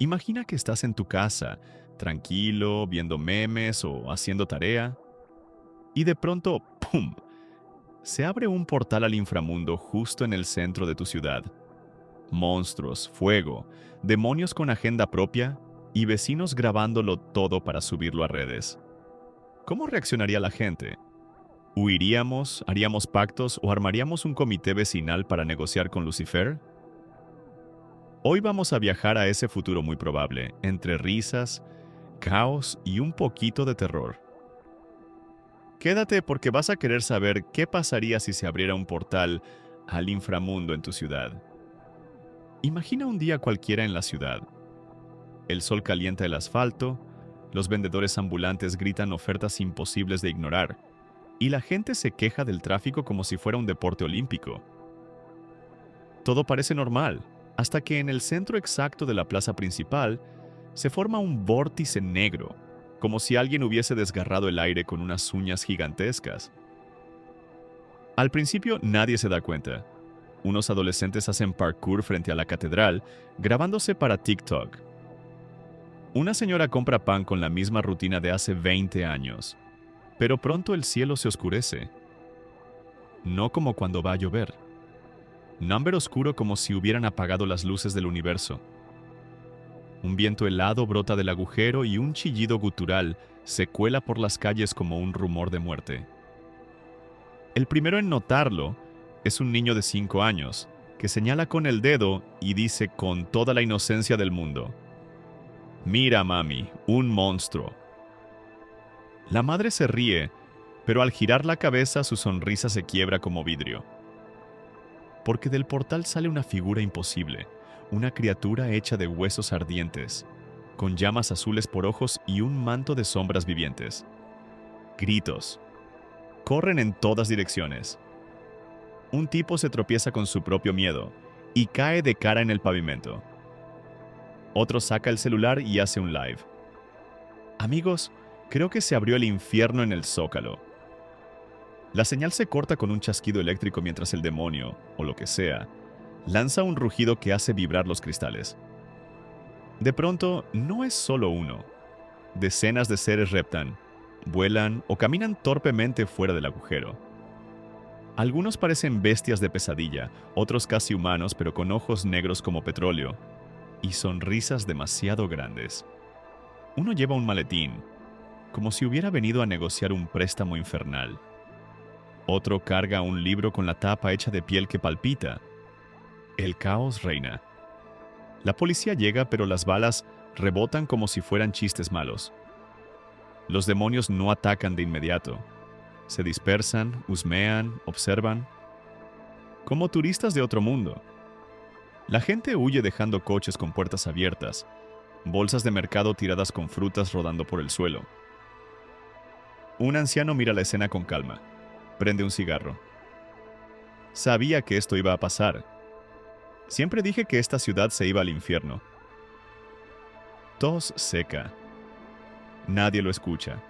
Imagina que estás en tu casa, tranquilo, viendo memes o haciendo tarea, y de pronto, ¡pum!, se abre un portal al inframundo justo en el centro de tu ciudad. Monstruos, fuego, demonios con agenda propia y vecinos grabándolo todo para subirlo a redes. ¿Cómo reaccionaría la gente? ¿Huiríamos, haríamos pactos o armaríamos un comité vecinal para negociar con Lucifer? Hoy vamos a viajar a ese futuro muy probable, entre risas, caos y un poquito de terror. Quédate porque vas a querer saber qué pasaría si se abriera un portal al inframundo en tu ciudad. Imagina un día cualquiera en la ciudad. El sol calienta el asfalto, los vendedores ambulantes gritan ofertas imposibles de ignorar, y la gente se queja del tráfico como si fuera un deporte olímpico. Todo parece normal, hasta que en el centro exacto de la plaza principal se forma un vórtice negro, como si alguien hubiese desgarrado el aire con unas uñas gigantescas. Al principio nadie se da cuenta. Unos adolescentes hacen parkour frente a la catedral, grabándose para TikTok. Una señora compra pan con la misma rutina de hace 20 años, pero pronto el cielo se oscurece. No como cuando va a llover. Number oscuro como si hubieran apagado las luces del universo. Un viento helado brota del agujero y un chillido gutural se cuela por las calles como un rumor de muerte. El primero en notarlo es un niño de 5 años, que señala con el dedo y dice con toda la inocencia del mundo: «Mira, mami, un monstruo». La madre se ríe, pero al girar la cabeza su sonrisa se quiebra como vidrio. Porque del portal sale una figura imposible, una criatura hecha de huesos ardientes, con llamas azules por ojos y un manto de sombras vivientes. Gritos. Corren en todas direcciones. Un tipo se tropieza con su propio miedo y cae de cara en el pavimento. Otro saca el celular y hace un live. Amigos, creo que se abrió el infierno en el Zócalo. La señal se corta con un chasquido eléctrico mientras el demonio, o lo que sea, lanza un rugido que hace vibrar los cristales. De pronto, no es solo uno. Decenas de seres reptan, vuelan o caminan torpemente fuera del agujero. Algunos parecen bestias de pesadilla, otros casi humanos pero con ojos negros como petróleo y sonrisas demasiado grandes. Uno lleva un maletín, como si hubiera venido a negociar un préstamo infernal. Otro carga un libro con la tapa hecha de piel que palpita. El caos reina. La policía llega, pero las balas rebotan como si fueran chistes malos. Los demonios no atacan de inmediato. Se dispersan, husmean, observan. Como turistas de otro mundo. La gente huye dejando coches con puertas abiertas, bolsas de mercado tiradas con frutas rodando por el suelo. Un anciano mira la escena con calma. Prende un cigarro. Sabía que esto iba a pasar. Siempre dije que esta ciudad se iba al infierno. Tos seca. Nadie lo escucha.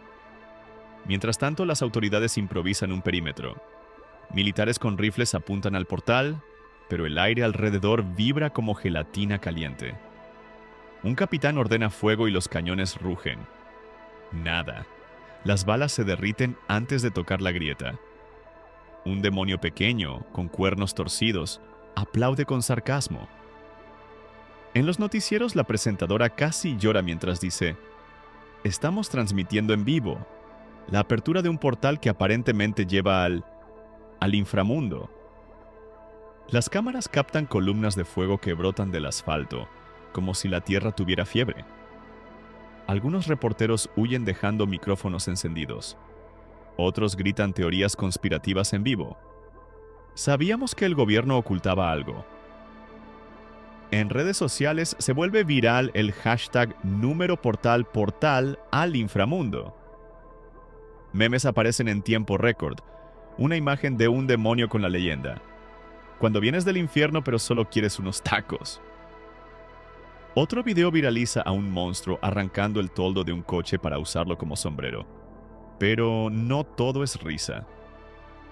Mientras tanto, las autoridades improvisan un perímetro. Militares con rifles apuntan al portal, pero el aire alrededor vibra como gelatina caliente. Un capitán ordena fuego y los cañones rugen. Nada. Las balas se derriten antes de tocar la grieta. Un demonio pequeño, con cuernos torcidos, aplaude con sarcasmo. En los noticieros la presentadora casi llora mientras dice: «Estamos transmitiendo en vivo la apertura de un portal que aparentemente lleva al inframundo». Las cámaras captan columnas de fuego que brotan del asfalto, como si la tierra tuviera fiebre. Algunos reporteros huyen dejando micrófonos encendidos. Otros gritan teorías conspirativas en vivo. Sabíamos que el gobierno ocultaba algo. En redes sociales se vuelve viral el hashtag número portal al inframundo. Memes aparecen en tiempo récord. Una imagen de un demonio con la leyenda: «Cuando vienes del infierno pero solo quieres unos tacos». Otro video viraliza a un monstruo arrancando el toldo de un coche para usarlo como sombrero. Pero no todo es risa.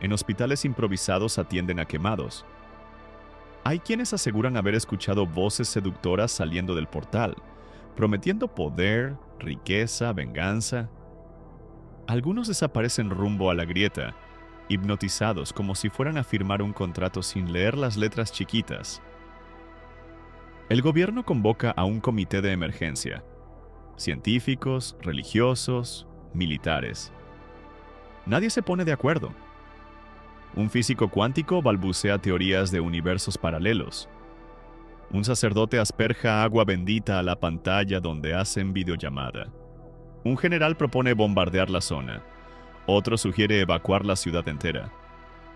En hospitales improvisados atienden a quemados. Hay quienes aseguran haber escuchado voces seductoras saliendo del portal, prometiendo poder, riqueza, venganza. Algunos desaparecen rumbo a la grieta, hipnotizados como si fueran a firmar un contrato sin leer las letras chiquitas. El gobierno convoca a un comité de emergencia. Científicos, religiosos, militares. Nadie se pone de acuerdo. Un físico cuántico balbucea teorías de universos paralelos. Un sacerdote asperja agua bendita a la pantalla donde hacen videollamada. Un general propone bombardear la zona. Otro sugiere evacuar la ciudad entera.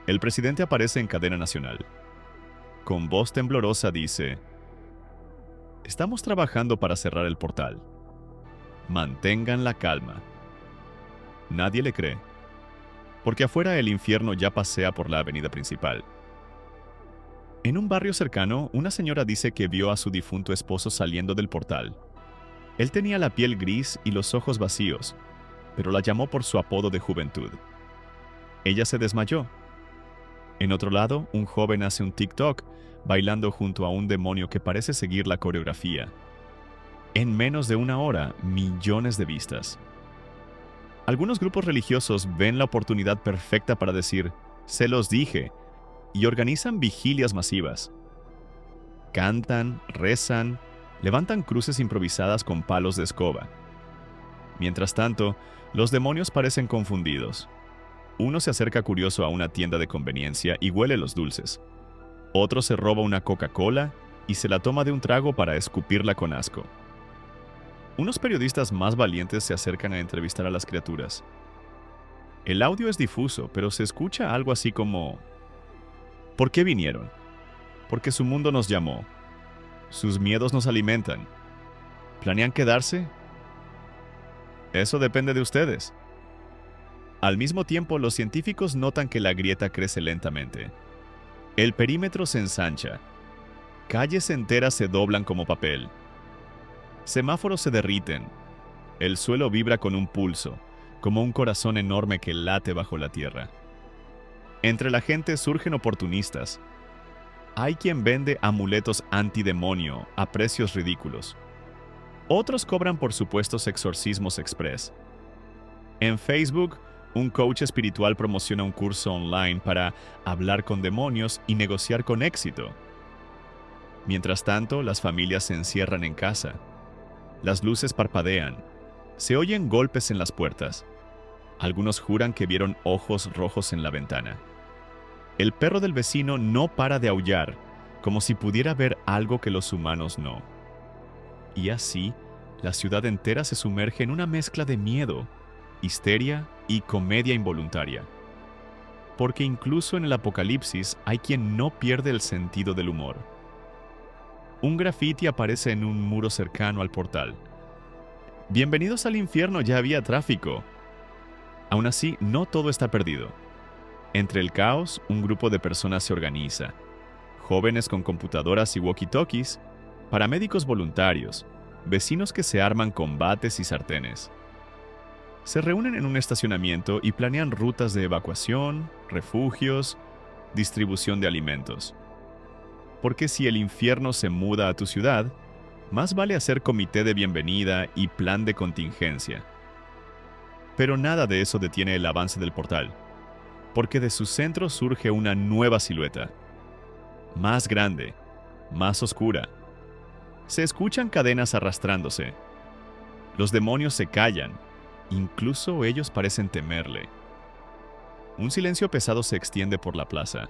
El presidente aparece en cadena nacional. Con voz temblorosa dice: "Estamos trabajando para cerrar el portal. Mantengan la calma". Nadie le cree, porque afuera el infierno ya pasea por la avenida principal. En un barrio cercano, una señora dice que vio a su difunto esposo saliendo del portal. Él tenía la piel gris y los ojos vacíos, pero la llamó por su apodo de juventud. Ella se desmayó. En otro lado, un joven hace un TikTok bailando junto a un demonio que parece seguir la coreografía. En menos de una hora, millones de vistas. Algunos grupos religiosos ven la oportunidad perfecta para decir: "Se los dije", y organizan vigilias masivas. Cantan, rezan, levantan cruces improvisadas con palos de escoba. Mientras tanto, los demonios parecen confundidos. Uno se acerca curioso a una tienda de conveniencia y huele los dulces. Otro se roba una Coca-Cola y se la toma de un trago para escupirla con asco. Unos periodistas más valientes se acercan a entrevistar a las criaturas. El audio es difuso, pero se escucha algo así como: "¿Por qué vinieron? Porque su mundo nos llamó. Sus miedos nos alimentan. ¿Planean quedarse? Eso depende de ustedes". Al mismo tiempo, los científicos notan que la grieta crece lentamente. El perímetro se ensancha. Calles enteras se doblan como papel. Semáforos se derriten. El suelo vibra con un pulso, como un corazón enorme que late bajo la tierra. Entre la gente surgen oportunistas. Hay quien vende amuletos antidemonio a precios ridículos. Otros cobran por supuestos exorcismos express. En Facebook, un coach espiritual promociona un curso online para hablar con demonios y negociar con éxito. Mientras tanto, las familias se encierran en casa. Las luces parpadean. Se oyen golpes en las puertas. Algunos juran que vieron ojos rojos en la ventana. El perro del vecino no para de aullar, como si pudiera ver algo que los humanos no. Y así, la ciudad entera se sumerge en una mezcla de miedo, histeria y comedia involuntaria. Porque incluso en el apocalipsis hay quien no pierde el sentido del humor. Un grafiti aparece en un muro cercano al portal. "Bienvenidos al infierno, ya había tráfico". Aún así, no todo está perdido. Entre el caos, un grupo de personas se organiza. Jóvenes con computadoras y walkie-talkies, paramédicos voluntarios, vecinos que se arman con bates y sartenes. Se reúnen en un estacionamiento y planean rutas de evacuación, refugios, distribución de alimentos. Porque si el infierno se muda a tu ciudad, más vale hacer comité de bienvenida y plan de contingencia. Pero nada de eso detiene el avance del portal, porque de su centro surge una nueva silueta. Más grande, más oscura. Se escuchan cadenas arrastrándose. Los demonios se callan, incluso ellos parecen temerle. Un silencio pesado se extiende por la plaza.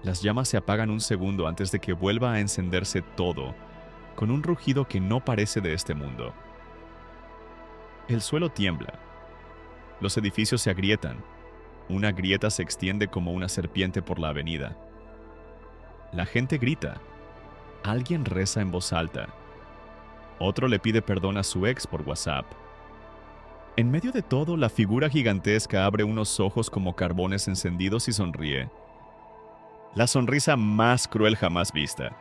Las llamas se apagan un segundo antes de que vuelva a encenderse todo, con un rugido que no parece de este mundo. El suelo tiembla. Los edificios se agrietan. Una grieta se extiende como una serpiente por la avenida. La gente grita. Alguien reza en voz alta. Otro le pide perdón a su ex por WhatsApp. En medio de todo, la figura gigantesca abre unos ojos como carbones encendidos y sonríe. La sonrisa más cruel jamás vista.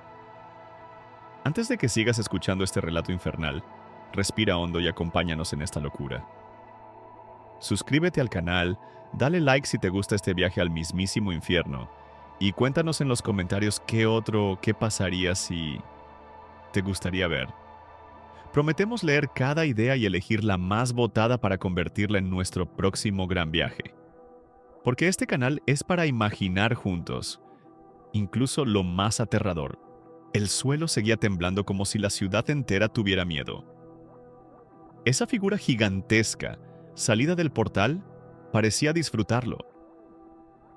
Antes de que sigas escuchando este relato infernal, respira hondo y acompáñanos en esta locura. Suscríbete al canal, dale like si te gusta este viaje al mismísimo infierno y cuéntanos en los comentarios qué pasaría si te gustaría ver. Prometemos leer cada idea y elegir la más votada para convertirla en nuestro próximo gran viaje. Porque este canal es para imaginar juntos, incluso lo más aterrador. El suelo seguía temblando como si la ciudad entera tuviera miedo. Esa figura gigantesca, salida del portal, parecía disfrutarlo.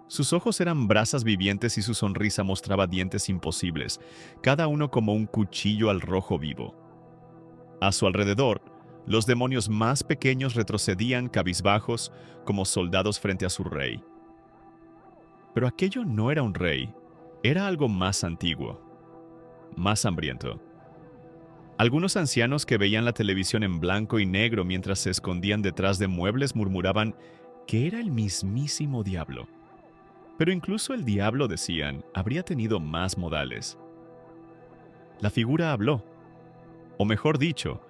Sus ojos eran brasas vivientes y su sonrisa mostraba dientes imposibles, cada uno como un cuchillo al rojo vivo. A su alrededor, los demonios más pequeños retrocedían cabizbajos como soldados frente a su rey. Pero aquello no era un rey, era algo más antiguo, más hambriento. Algunos ancianos que veían la televisión en blanco y negro mientras se escondían detrás de muebles murmuraban que era el mismísimo diablo. Pero incluso el diablo, decían, habría tenido más modales. La figura habló, o mejor dicho,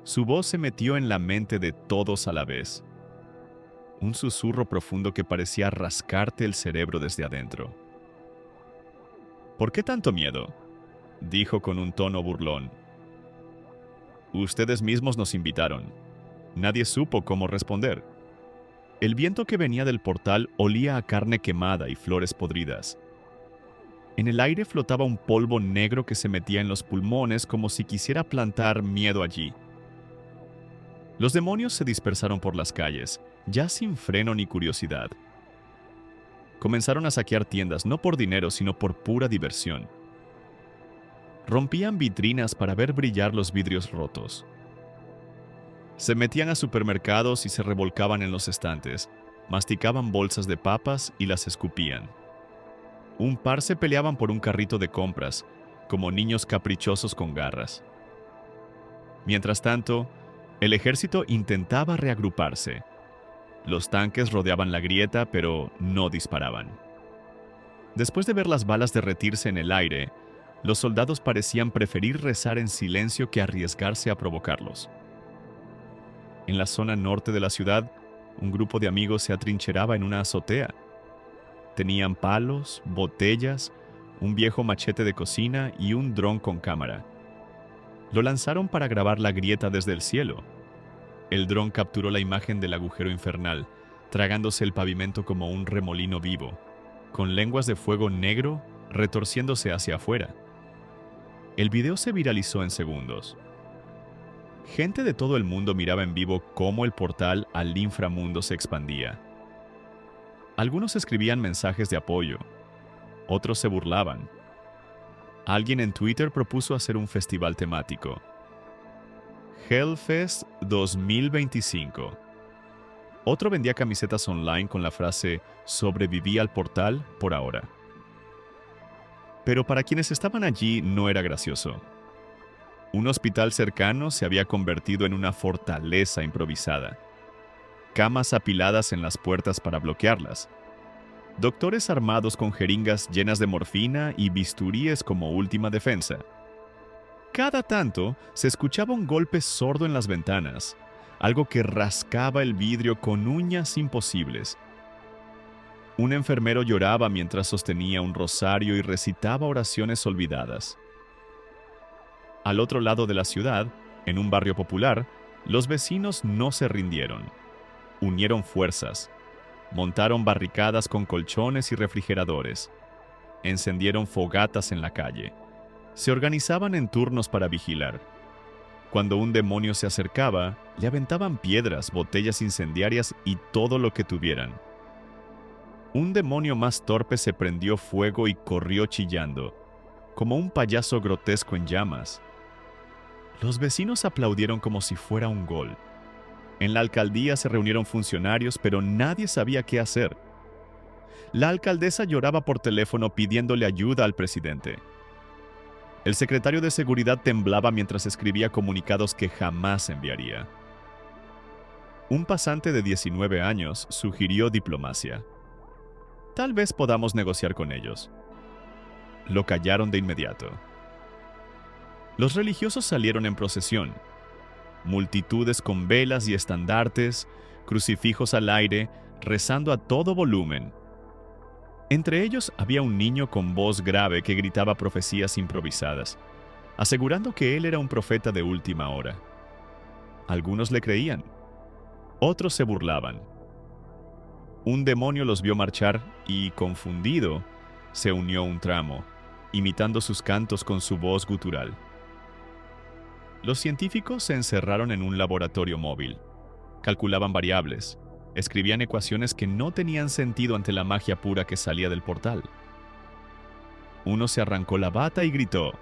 su voz se metió en la mente de todos a la vez. Un susurro profundo que parecía rascarte el cerebro desde adentro. ¿Por qué tanto miedo?, dijo con un tono burlón. Ustedes mismos nos invitaron. Nadie supo cómo responder. El viento que venía del portal olía a carne quemada y flores podridas. En el aire flotaba un polvo negro que se metía en los pulmones como si quisiera plantar miedo allí. Los demonios se dispersaron por las calles, ya sin freno ni curiosidad. Comenzaron a saquear tiendas no por dinero, sino por pura diversión. Rompían vitrinas para ver brillar los vidrios rotos. Se metían a supermercados y se revolcaban en los estantes, masticaban bolsas de papas y las escupían. Un par se peleaban por un carrito de compras, como niños caprichosos con garras. Mientras tanto, el ejército intentaba reagruparse. Los tanques rodeaban la grieta, pero no disparaban. Después de ver las balas derretirse en el aire, los soldados parecían preferir rezar en silencio que arriesgarse a provocarlos. En la zona norte de la ciudad, un grupo de amigos se atrincheraba en una azotea. Tenían palos, botellas, un viejo machete de cocina y un dron con cámara. Lo lanzaron para grabar la grieta desde el cielo. El dron capturó la imagen del agujero infernal, tragándose el pavimento como un remolino vivo, con lenguas de fuego negro retorciéndose hacia afuera. El video se viralizó en segundos. Gente de todo el mundo miraba en vivo cómo el portal al inframundo se expandía. Algunos escribían mensajes de apoyo, otros se burlaban. Alguien en Twitter propuso hacer un festival temático. Hellfest 2025. Otro vendía camisetas online con la frase «Sobreviví al portal por ahora». Pero para quienes estaban allí no era gracioso. Un hospital cercano se había convertido en una fortaleza improvisada. Camas apiladas en las puertas para bloquearlas. Doctores armados con jeringas llenas de morfina y bisturíes como última defensa. Cada tanto se escuchaba un golpe sordo en las ventanas, algo que rascaba el vidrio con uñas imposibles. Un enfermero lloraba mientras sostenía un rosario y recitaba oraciones olvidadas. Al otro lado de la ciudad, en un barrio popular, los vecinos no se rindieron. Unieron fuerzas. Montaron barricadas con colchones y refrigeradores. Encendieron fogatas en la calle. Se organizaban en turnos para vigilar. Cuando un demonio se acercaba, le aventaban piedras, botellas incendiarias y todo lo que tuvieran. Un demonio más torpe se prendió fuego y corrió chillando, como un payaso grotesco en llamas. Los vecinos aplaudieron como si fuera un gol. En la alcaldía se reunieron funcionarios, pero nadie sabía qué hacer. La alcaldesa lloraba por teléfono pidiéndole ayuda al presidente. El secretario de Seguridad temblaba mientras escribía comunicados que jamás enviaría. Un pasante de 19 años sugirió diplomacia. Tal vez podamos negociar con ellos. Lo callaron de inmediato. Los religiosos salieron en procesión. Multitudes con velas y estandartes, crucifijos al aire, rezando a todo volumen. Entre ellos había un niño con voz grave que gritaba profecías improvisadas, asegurando que él era un profeta de última hora. Algunos le creían, otros se burlaban. Un demonio los vio marchar y, confundido, se unió a un tramo, imitando sus cantos con su voz gutural. Los científicos se encerraron en un laboratorio móvil. Calculaban variables, escribían ecuaciones que no tenían sentido ante la magia pura que salía del portal. Uno se arrancó la bata y gritó: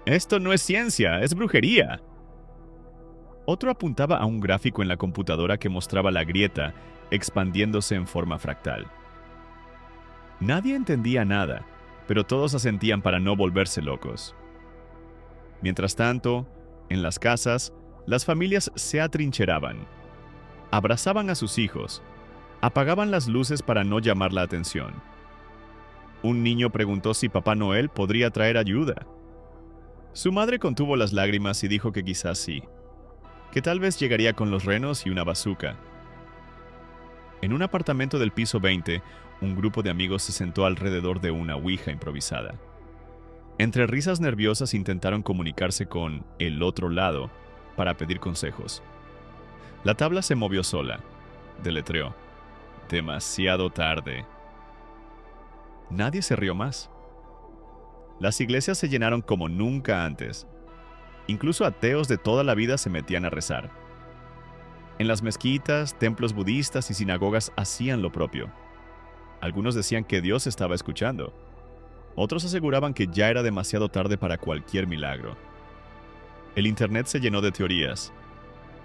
«¡Esto no es ciencia, es brujería!». Otro apuntaba a un gráfico en la computadora que mostraba la grieta expandiéndose en forma fractal. Nadie entendía nada, pero todos asentían para no volverse locos. Mientras tanto, en las casas, las familias se atrincheraban. Abrazaban a sus hijos, apagaban las luces para no llamar la atención. Un niño preguntó si Papá Noel podría traer ayuda. Su madre contuvo las lágrimas y dijo que quizás sí, que tal vez llegaría con los renos y una bazooka. En un apartamento del piso 20, un grupo de amigos se sentó alrededor de una ouija improvisada. Entre risas nerviosas intentaron comunicarse con el otro lado para pedir consejos. La tabla se movió sola. Deletreó: «Demasiado tarde». Nadie se rió más. Las iglesias se llenaron como nunca antes. Incluso ateos de toda la vida se metían a rezar. En las mezquitas, templos budistas y sinagogas hacían lo propio. Algunos decían que Dios estaba escuchando. Otros aseguraban que ya era demasiado tarde para cualquier milagro. El internet se llenó de teorías.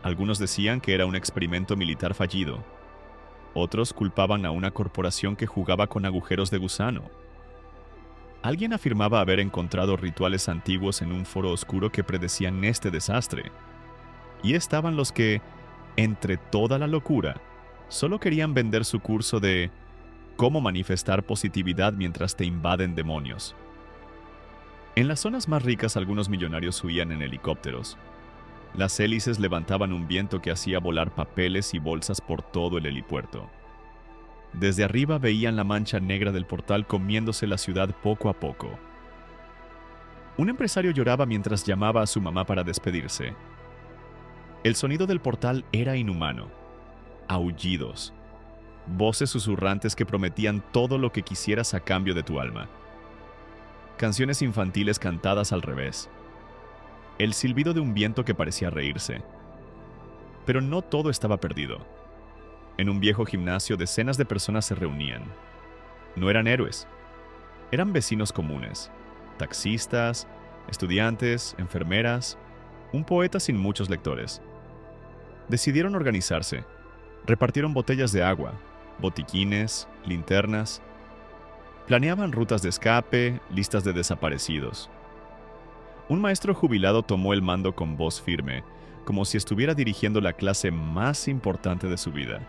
Algunos decían que era un experimento militar fallido. Otros culpaban a una corporación que jugaba con agujeros de gusano. Alguien afirmaba haber encontrado rituales antiguos en un foro oscuro que predecían este desastre. Y estaban los que, entre toda la locura, solo querían vender su curso de cómo manifestar positividad mientras te invaden demonios. En las zonas más ricas algunos millonarios huían en helicópteros. Las hélices levantaban un viento que hacía volar papeles y bolsas por todo el helipuerto. Desde arriba veían la mancha negra del portal comiéndose la ciudad poco a poco. Un empresario lloraba mientras llamaba a su mamá para despedirse. El sonido del portal era inhumano. Aullidos. Voces susurrantes que prometían todo lo que quisieras a cambio de tu alma. Canciones infantiles cantadas al revés. El silbido de un viento que parecía reírse. Pero no todo estaba perdido. En un viejo gimnasio decenas de personas se reunían. No eran héroes. Eran vecinos comunes. Taxistas, estudiantes, enfermeras, un poeta sin muchos lectores. Decidieron organizarse. Repartieron botellas de agua, botiquines, linternas. Planeaban rutas de escape, listas de desaparecidos. Un maestro jubilado tomó el mando con voz firme, como si estuviera dirigiendo la clase más importante de su vida.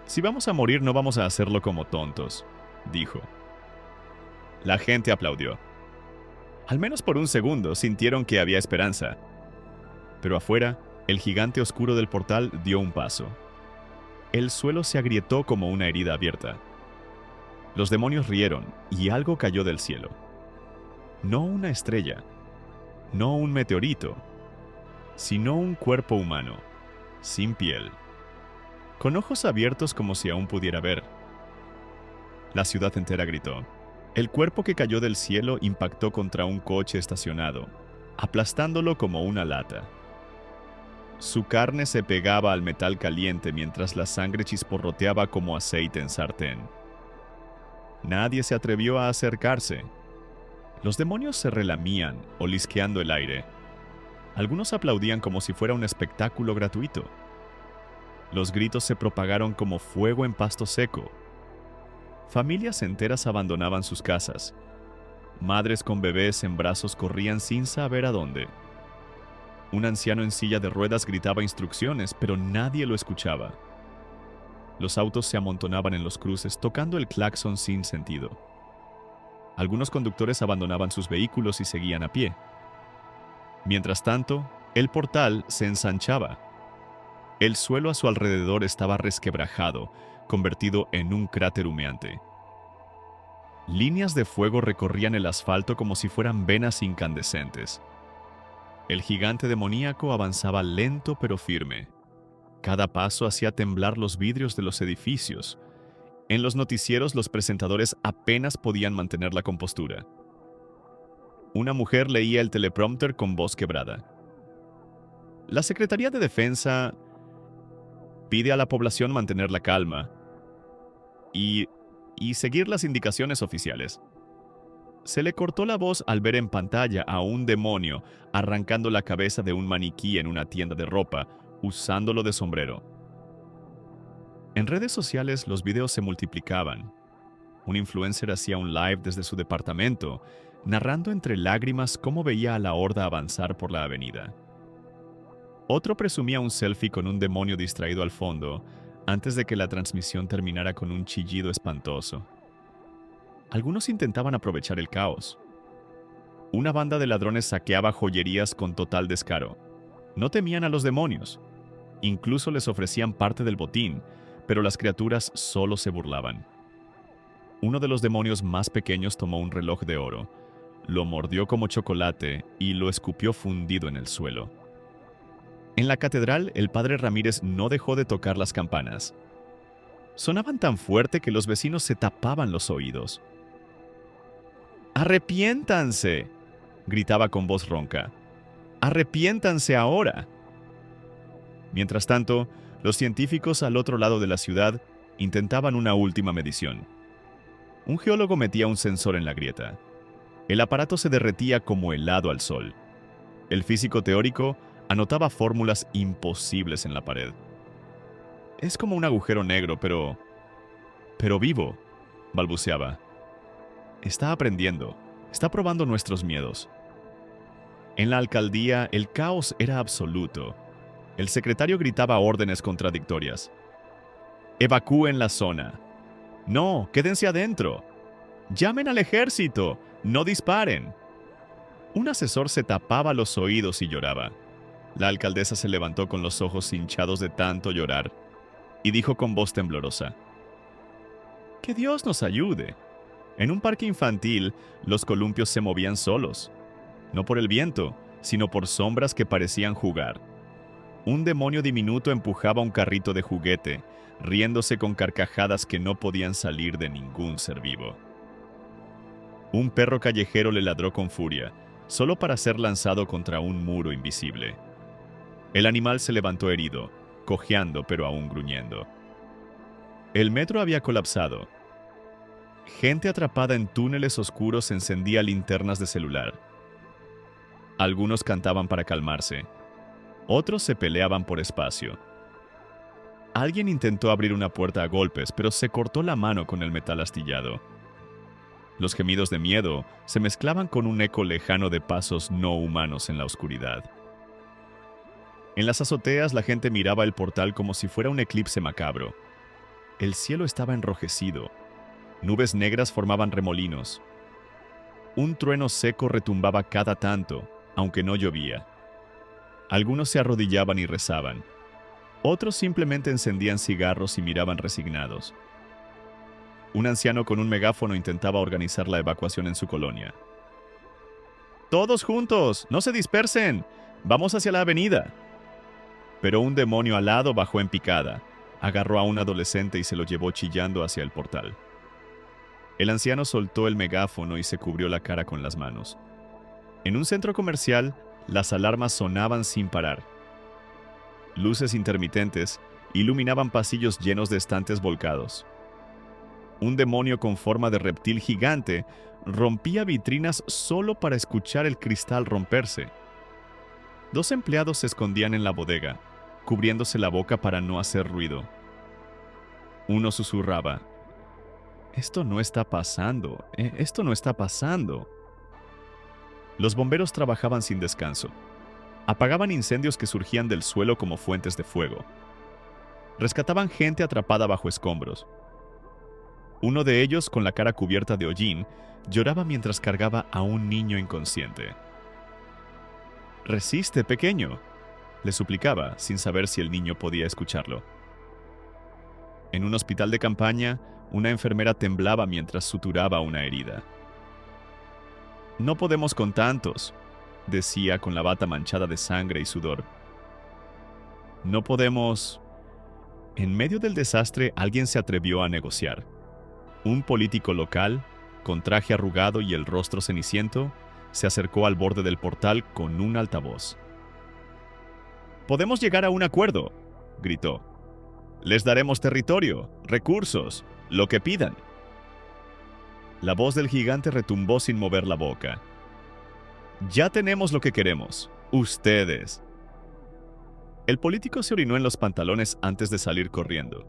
«Si vamos a morir, no vamos a hacerlo como tontos», dijo. La gente aplaudió. Al menos por un segundo sintieron que había esperanza. Pero afuera, el gigante oscuro del portal dio un paso. El suelo se agrietó como una herida abierta. Los demonios rieron y algo cayó del cielo. No una estrella, no un meteorito, sino un cuerpo humano, sin piel, con ojos abiertos como si aún pudiera ver. La ciudad entera gritó. El cuerpo que cayó del cielo impactó contra un coche estacionado, aplastándolo como una lata. Su carne se pegaba al metal caliente mientras la sangre chisporroteaba como aceite en sartén. Nadie se atrevió a acercarse. Los demonios se relamían, olisqueando el aire. Algunos aplaudían como si fuera un espectáculo gratuito. Los gritos se propagaron como fuego en pasto seco. Familias enteras abandonaban sus casas. Madres con bebés en brazos corrían sin saber a dónde. Un anciano en silla de ruedas gritaba instrucciones, pero nadie lo escuchaba. Los autos se amontonaban en los cruces, tocando el claxon sin sentido. Algunos conductores abandonaban sus vehículos y seguían a pie. Mientras tanto, el portal se ensanchaba. El suelo a su alrededor estaba resquebrajado, convertido en un cráter humeante. Líneas de fuego recorrían el asfalto como si fueran venas incandescentes. El gigante demoníaco avanzaba lento pero firme. Cada paso hacía temblar los vidrios de los edificios. En los noticieros los presentadores apenas podían mantener la compostura. Una mujer leía el teleprompter con voz quebrada. La Secretaría de Defensa pide a la población mantener la calma y seguir las indicaciones oficiales. Se le cortó la voz al ver en pantalla a un demonio arrancando la cabeza de un maniquí en una tienda de ropa, usándolo de sombrero. En redes sociales los videos se multiplicaban. Un influencer hacía un live desde su departamento, narrando entre lágrimas cómo veía a la horda avanzar por la avenida. Otro presumía un selfie con un demonio distraído al fondo, antes de que la transmisión terminara con un chillido espantoso. Algunos intentaban aprovechar el caos. Una banda de ladrones saqueaba joyerías con total descaro. No temían a los demonios. Incluso les ofrecían parte del botín, pero las criaturas solo se burlaban. Uno de los demonios más pequeños tomó un reloj de oro, lo mordió como chocolate y lo escupió fundido en el suelo. En la catedral, el padre Ramírez no dejó de tocar las campanas. Sonaban tan fuerte que los vecinos se tapaban los oídos. ¡Arrepiéntanse!, gritaba con voz ronca. ¡Arrepiéntanse ahora! Mientras tanto, los científicos al otro lado de la ciudad intentaban una última medición. Un geólogo metía un sensor en la grieta. El aparato se derretía como helado al sol. El físico teórico anotaba fórmulas imposibles en la pared. Es como un agujero negro, pero vivo, balbuceaba. Está aprendiendo, está probando nuestros miedos. En la alcaldía, el caos era absoluto. El secretario gritaba órdenes contradictorias. ¡Evacúen la zona! ¡No, quédense adentro! ¡Llamen al ejército! ¡No disparen! Un asesor se tapaba los oídos y lloraba. La alcaldesa se levantó con los ojos hinchados de tanto llorar y dijo con voz temblorosa: ¡Que Dios nos ayude! En un parque infantil, los columpios se movían solos, no por el viento, sino por sombras que parecían jugar. Un demonio diminuto empujaba un carrito de juguete, riéndose con carcajadas que no podían salir de ningún ser vivo. Un perro callejero le ladró con furia, solo para ser lanzado contra un muro invisible. El animal se levantó herido, cojeando pero aún gruñendo. El metro había colapsado. Gente atrapada en túneles oscuros encendía linternas de celular. Algunos cantaban para calmarse. Otros se peleaban por espacio. Alguien intentó abrir una puerta a golpes, pero se cortó la mano con el metal astillado. Los gemidos de miedo se mezclaban con un eco lejano de pasos no humanos en la oscuridad. En las azoteas la gente miraba el portal como si fuera un eclipse macabro. El cielo estaba enrojecido. Nubes negras formaban remolinos. Un trueno seco retumbaba cada tanto, aunque no llovía. Algunos se arrodillaban y rezaban. Otros simplemente encendían cigarros y miraban resignados. Un anciano con un megáfono intentaba organizar la evacuación en su colonia. ¡Todos juntos! ¡No se dispersen! ¡Vamos hacia la avenida! Pero un demonio alado bajó en picada, agarró a un adolescente y se lo llevó chillando hacia el portal. El anciano soltó el megáfono y se cubrió la cara con las manos. En un centro comercial, las alarmas sonaban sin parar. Luces intermitentes iluminaban pasillos llenos de estantes volcados. Un demonio con forma de reptil gigante rompía vitrinas solo para escuchar el cristal romperse. Dos empleados se escondían en la bodega, cubriéndose la boca para no hacer ruido. Uno susurraba: «Esto no está pasando, esto no está pasando». Los bomberos trabajaban sin descanso. Apagaban incendios que surgían del suelo como fuentes de fuego. Rescataban gente atrapada bajo escombros. Uno de ellos, con la cara cubierta de hollín, lloraba mientras cargaba a un niño inconsciente. «Resiste, pequeño», le suplicaba, sin saber si el niño podía escucharlo. En un hospital de campaña, una enfermera temblaba mientras suturaba una herida. «No podemos con tantos», decía con la bata manchada de sangre y sudor. No podemos... En medio del desastre, alguien se atrevió a negociar. Un político local, con traje arrugado y el rostro ceniciento, se acercó al borde del portal con un altavoz. «Podemos llegar a un acuerdo», gritó. «Les daremos territorio, recursos, lo que pidan». La voz del gigante retumbó sin mover la boca. «Ya tenemos lo que queremos, ustedes». El político se orinó en los pantalones antes de salir corriendo.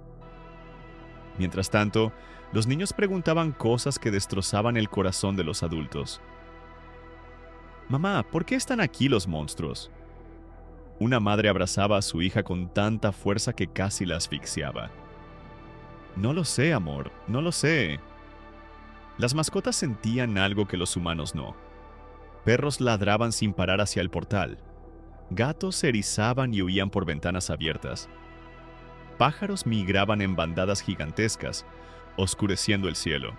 Mientras tanto, los niños preguntaban cosas que destrozaban el corazón de los adultos. «Mamá, ¿por qué están aquí los monstruos?». Una madre abrazaba a su hija con tanta fuerza que casi la asfixiaba. «No lo sé, amor, no lo sé». Las mascotas sentían algo que los humanos no. Perros ladraban sin parar hacia el portal. Gatos se erizaban y huían por ventanas abiertas. Pájaros migraban en bandadas gigantescas, oscureciendo el cielo.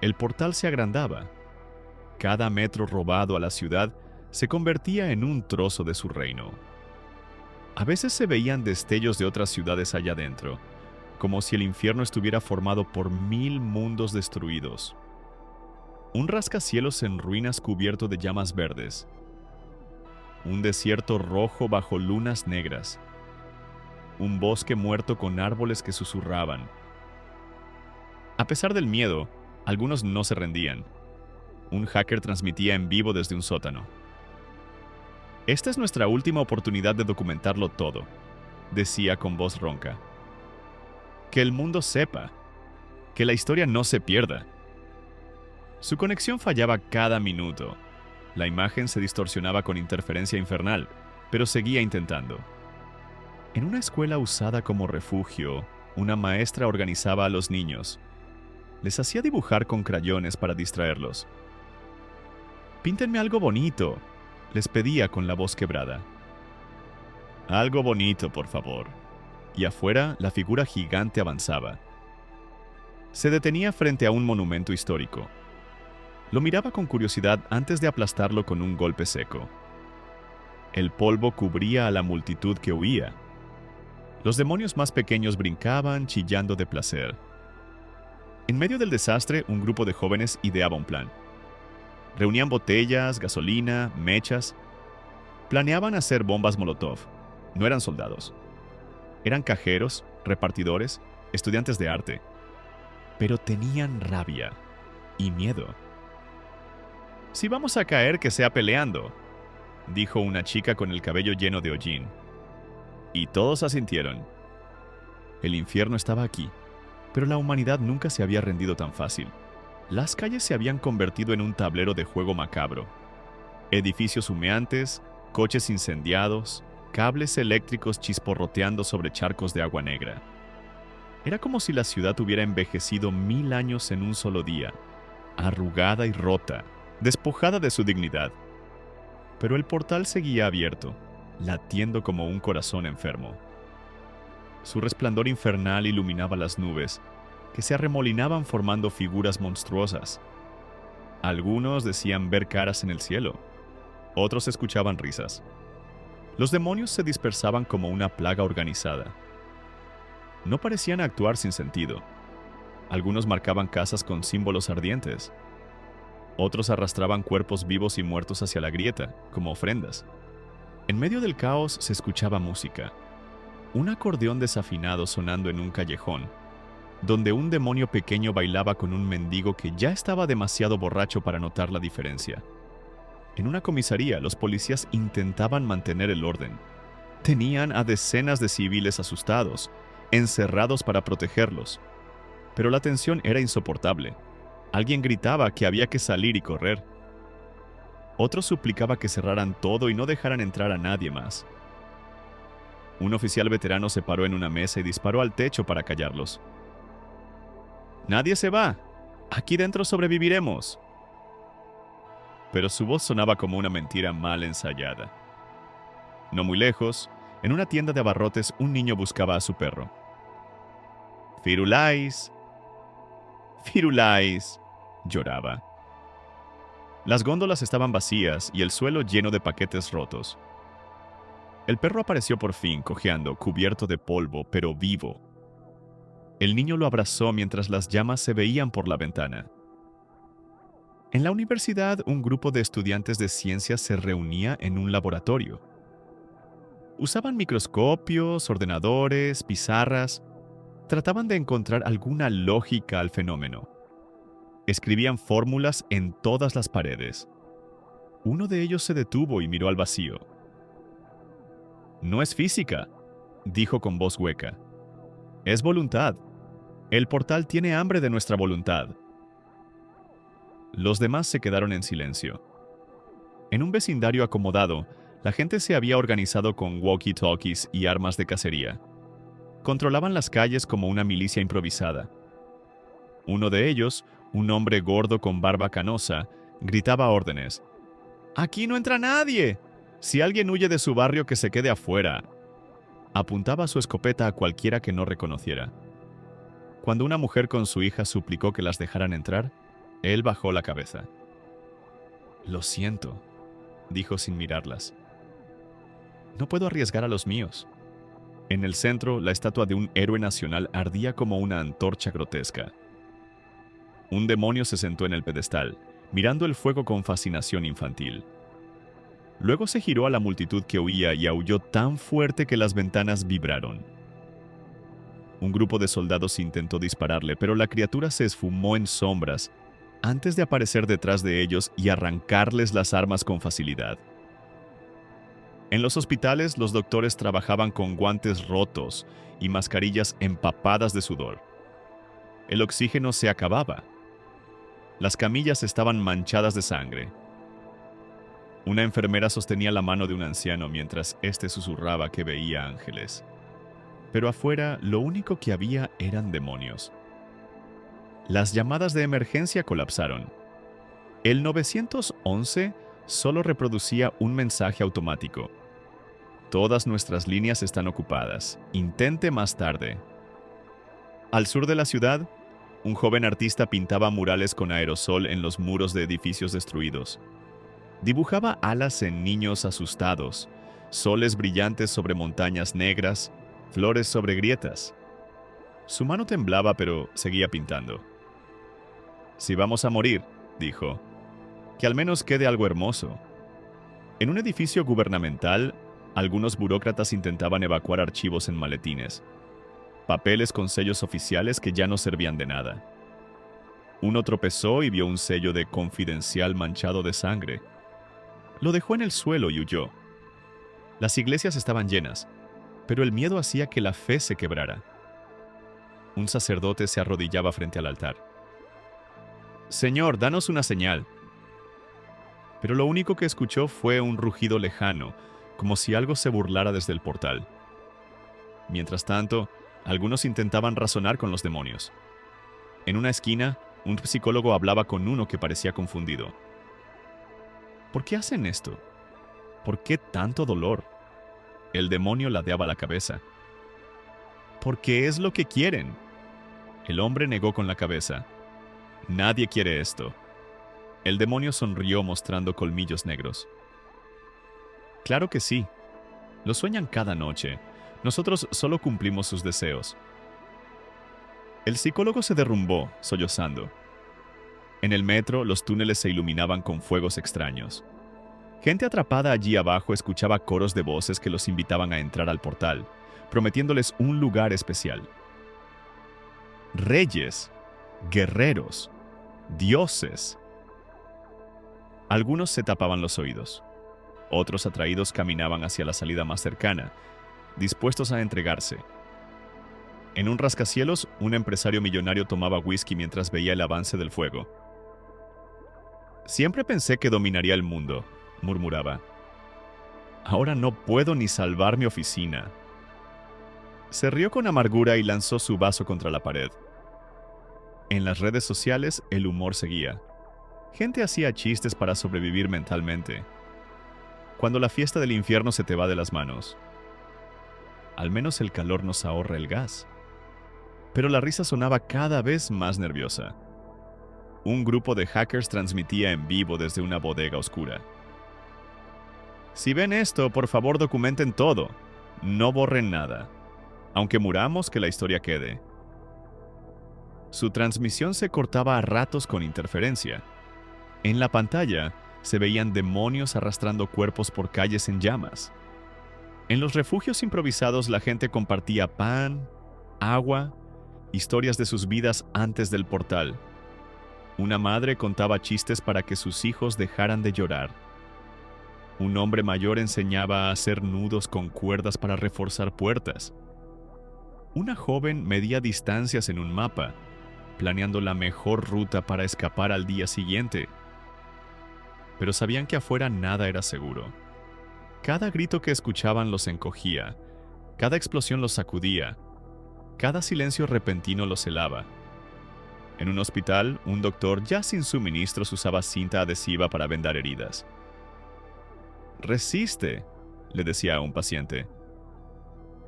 El portal se agrandaba. Cada metro robado a la ciudad se convertía en un trozo de su reino. A veces se veían destellos de otras ciudades allá adentro, como si el infierno estuviera formado por 1000 mundos destruidos. Un rascacielos en ruinas cubierto de llamas verdes. Un desierto rojo bajo lunas negras. Un bosque muerto con árboles que susurraban. A pesar del miedo, algunos no se rendían. Un hacker transmitía en vivo desde un sótano. «Esta es nuestra última oportunidad de documentarlo todo», decía con voz ronca. «Que el mundo sepa. Que la historia no se pierda». Su conexión fallaba cada minuto. La imagen se distorsionaba con interferencia infernal, pero seguía intentando. En una escuela usada como refugio, una maestra organizaba a los niños. Les hacía dibujar con crayones para distraerlos. «Píntenme algo bonito», les pedía con la voz quebrada. «Algo bonito, por favor». Y afuera, la figura gigante avanzaba. Se detenía frente a un monumento histórico. Lo miraba con curiosidad antes de aplastarlo con un golpe seco. El polvo cubría a la multitud que huía. Los demonios más pequeños brincaban, chillando de placer. En medio del desastre, un grupo de jóvenes ideaba un plan. Reunían botellas, gasolina, mechas. Planeaban hacer bombas Molotov. No eran soldados. Eran cajeros, repartidores, estudiantes de arte. Pero tenían rabia y miedo. «Si vamos a caer, que sea peleando», dijo una chica con el cabello lleno de hollín. Y todos asintieron. El infierno estaba aquí, pero la humanidad nunca se había rendido tan fácil. Las calles se habían convertido en un tablero de juego macabro. Edificios humeantes, coches incendiados, cables eléctricos chisporroteando sobre charcos de agua negra. Era como si la ciudad hubiera envejecido 1000 años en un solo día, arrugada y rota, despojada de su dignidad. Pero el portal seguía abierto, latiendo como un corazón enfermo. Su resplandor infernal iluminaba las nubes, que se arremolinaban formando figuras monstruosas. Algunos decían ver caras en el cielo, otros escuchaban risas. Los demonios se dispersaban como una plaga organizada. No parecían actuar sin sentido. Algunos marcaban casas con símbolos ardientes. Otros arrastraban cuerpos vivos y muertos hacia la grieta, como ofrendas. En medio del caos se escuchaba música. Un acordeón desafinado sonando en un callejón, donde un demonio pequeño bailaba con un mendigo que ya estaba demasiado borracho para notar la diferencia. En una comisaría, los policías intentaban mantener el orden. Tenían a decenas de civiles asustados, encerrados para protegerlos. Pero la tensión era insoportable. Alguien gritaba que había que salir y correr. Otro suplicaba que cerraran todo y no dejaran entrar a nadie más. Un oficial veterano se paró en una mesa y disparó al techo para callarlos. «Nadie se va. Aquí dentro sobreviviremos». Pero su voz sonaba como una mentira mal ensayada. No muy lejos, en una tienda de abarrotes, un niño buscaba a su perro. «Firulais, Firulais», lloraba. Las góndolas estaban vacías y el suelo lleno de paquetes rotos. El perro apareció por fin, cojeando, cubierto de polvo, pero vivo. El niño lo abrazó mientras las llamas se veían por la ventana. En la universidad, un grupo de estudiantes de ciencias se reunía en un laboratorio. Usaban microscopios, ordenadores, pizarras. Trataban de encontrar alguna lógica al fenómeno. Escribían fórmulas en todas las paredes. Uno de ellos se detuvo y miró al vacío. «No es física», dijo con voz hueca. «Es voluntad. El portal tiene hambre de nuestra voluntad». Los demás se quedaron en silencio. En un vecindario acomodado, la gente se había organizado con walkie-talkies y armas de cacería. Controlaban las calles como una milicia improvisada. Uno de ellos, un hombre gordo con barba canosa, gritaba órdenes. «¡Aquí no entra nadie! Si alguien huye de su barrio, que se quede afuera». Apuntaba su escopeta a cualquiera que no reconociera. Cuando una mujer con su hija suplicó que las dejaran entrar, él bajó la cabeza. «Lo siento», dijo sin mirarlas. «No puedo arriesgar a los míos». En el centro, la estatua de un héroe nacional ardía como una antorcha grotesca. Un demonio se sentó en el pedestal, mirando el fuego con fascinación infantil. Luego se giró a la multitud que huía y aulló tan fuerte que las ventanas vibraron. Un grupo de soldados intentó dispararle, pero la criatura se esfumó en sombras antes de aparecer detrás de ellos y arrancarles las armas con facilidad. En los hospitales, los doctores trabajaban con guantes rotos y mascarillas empapadas de sudor. El oxígeno se acababa. Las camillas estaban manchadas de sangre. Una enfermera sostenía la mano de un anciano mientras éste susurraba que veía ángeles. Pero afuera, lo único que había eran demonios. Las llamadas de emergencia colapsaron. El 911 solo reproducía un mensaje automático. «Todas nuestras líneas están ocupadas. Intente más tarde». Al sur de la ciudad, un joven artista pintaba murales con aerosol en los muros de edificios destruidos. Dibujaba alas en niños asustados, soles brillantes sobre montañas negras, flores sobre grietas. Su mano temblaba, pero seguía pintando. «Si vamos a morir», dijo, «que al menos quede algo hermoso». En un edificio gubernamental, algunos burócratas intentaban evacuar archivos en maletines, papeles con sellos oficiales que ya no servían de nada. Uno tropezó y vio un sello de confidencial manchado de sangre. Lo dejó en el suelo y huyó. Las iglesias estaban llenas, pero el miedo hacía que la fe se quebrara. Un sacerdote se arrodillaba frente al altar. «Señor, danos una señal». Pero lo único que escuchó fue un rugido lejano, como si algo se burlara desde el portal. Mientras tanto, algunos intentaban razonar con los demonios. En una esquina, un psicólogo hablaba con uno que parecía confundido. «¿Por qué hacen esto? ¿Por qué tanto dolor?» El demonio ladeaba la cabeza. «Porque es lo que quieren». El hombre negó con la cabeza. «Nadie quiere esto». El demonio sonrió mostrando colmillos negros. «Claro que sí. Lo sueñan cada noche. Nosotros solo cumplimos sus deseos». El psicólogo se derrumbó, sollozando. En el metro, los túneles se iluminaban con fuegos extraños. Gente atrapada allí abajo escuchaba coros de voces que los invitaban a entrar al portal, prometiéndoles un lugar especial. Reyes, guerreros, dioses. Algunos se tapaban los oídos. Otros atraídos caminaban hacia la salida más cercana, dispuestos a entregarse. En un rascacielos, un empresario millonario tomaba whisky mientras veía el avance del fuego. «Siempre pensé que dominaría el mundo», murmuraba. «Ahora no puedo ni salvar mi oficina». Se rió con amargura y lanzó su vaso contra la pared. En las redes sociales, el humor seguía. Gente hacía chistes para sobrevivir mentalmente. Cuando la fiesta del infierno se te va de las manos. Al menos el calor nos ahorra el gas. Pero la risa sonaba cada vez más nerviosa. Un grupo de hackers transmitía en vivo desde una bodega oscura. Si ven esto, por favor documenten todo. No borren nada. Aunque muramos, que la historia quede. Su transmisión se cortaba a ratos con interferencia. En la pantalla se veían demonios arrastrando cuerpos por calles en llamas. En los refugios improvisados la gente compartía pan, agua, historias de sus vidas antes del portal. Una madre contaba chistes para que sus hijos dejaran de llorar. Un hombre mayor enseñaba a hacer nudos con cuerdas para reforzar puertas. Una joven medía distancias en un mapa, planeando la mejor ruta para escapar al día siguiente. Pero sabían que afuera nada era seguro. Cada grito que escuchaban los encogía, cada explosión los sacudía, cada silencio repentino los helaba. En un hospital, un doctor ya sin suministros usaba cinta adhesiva para vendar heridas. «Resiste», le decía a un paciente.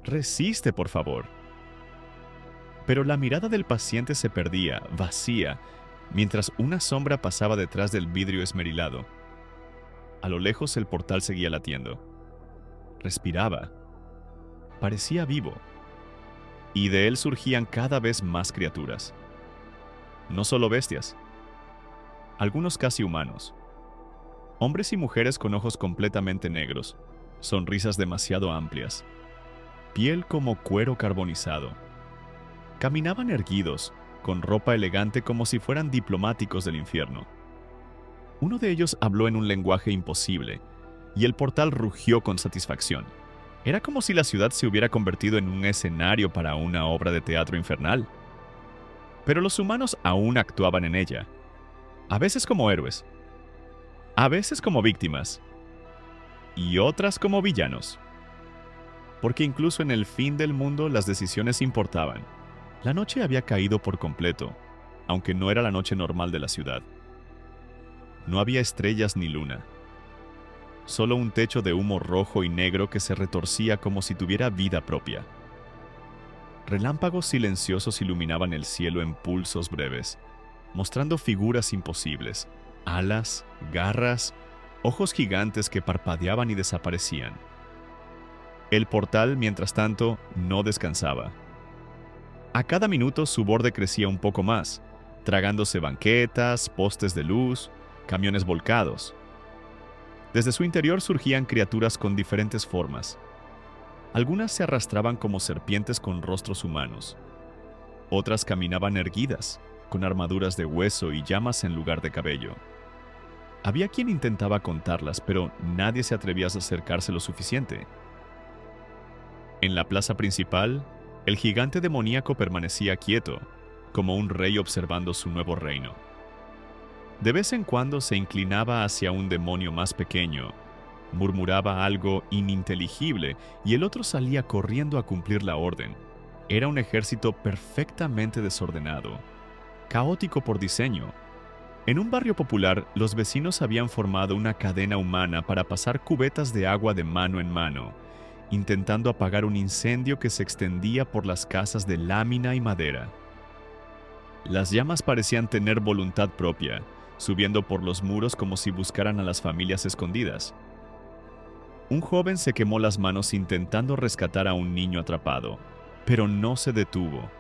«Resiste, por favor». Pero la mirada del paciente se perdía, vacía, mientras una sombra pasaba detrás del vidrio esmerilado. A lo lejos el portal seguía latiendo. Respiraba. Parecía vivo. Y de él surgían cada vez más criaturas. No solo bestias. Algunos casi humanos. Hombres y mujeres con ojos completamente negros, sonrisas demasiado amplias, piel como cuero carbonizado. Caminaban erguidos, con ropa elegante como si fueran diplomáticos del infierno. Uno de ellos habló en un lenguaje imposible, y el portal rugió con satisfacción. Era como si la ciudad se hubiera convertido en un escenario para una obra de teatro infernal. Pero los humanos aún actuaban en ella, a veces como héroes, a veces como víctimas, y otras como villanos. Porque incluso en el fin del mundo las decisiones importaban. La noche había caído por completo, aunque no era la noche normal de la ciudad. No había estrellas ni luna. Solo un techo de humo rojo y negro que se retorcía como si tuviera vida propia. Relámpagos silenciosos iluminaban el cielo en pulsos breves, mostrando figuras imposibles, alas, garras, ojos gigantes que parpadeaban y desaparecían. El portal, mientras tanto, no descansaba. A cada minuto su borde crecía un poco más, tragándose banquetas, postes de luz, camiones volcados. Desde su interior surgían criaturas con diferentes formas. Algunas se arrastraban como serpientes con rostros humanos. Otras caminaban erguidas, con armaduras de hueso y llamas en lugar de cabello. Había quien intentaba contarlas, pero nadie se atrevía a acercarse lo suficiente. En la plaza principal, el gigante demoníaco permanecía quieto, como un rey observando su nuevo reino. De vez en cuando se inclinaba hacia un demonio más pequeño, murmuraba algo ininteligible y el otro salía corriendo a cumplir la orden. Era un ejército perfectamente desordenado, caótico por diseño. En un barrio popular, los vecinos habían formado una cadena humana para pasar cubetas de agua de mano en mano, intentando apagar un incendio que se extendía por las casas de lámina y madera. Las llamas parecían tener voluntad propia, subiendo por los muros como si buscaran a las familias escondidas. Un joven se quemó las manos intentando rescatar a un niño atrapado, pero no se detuvo.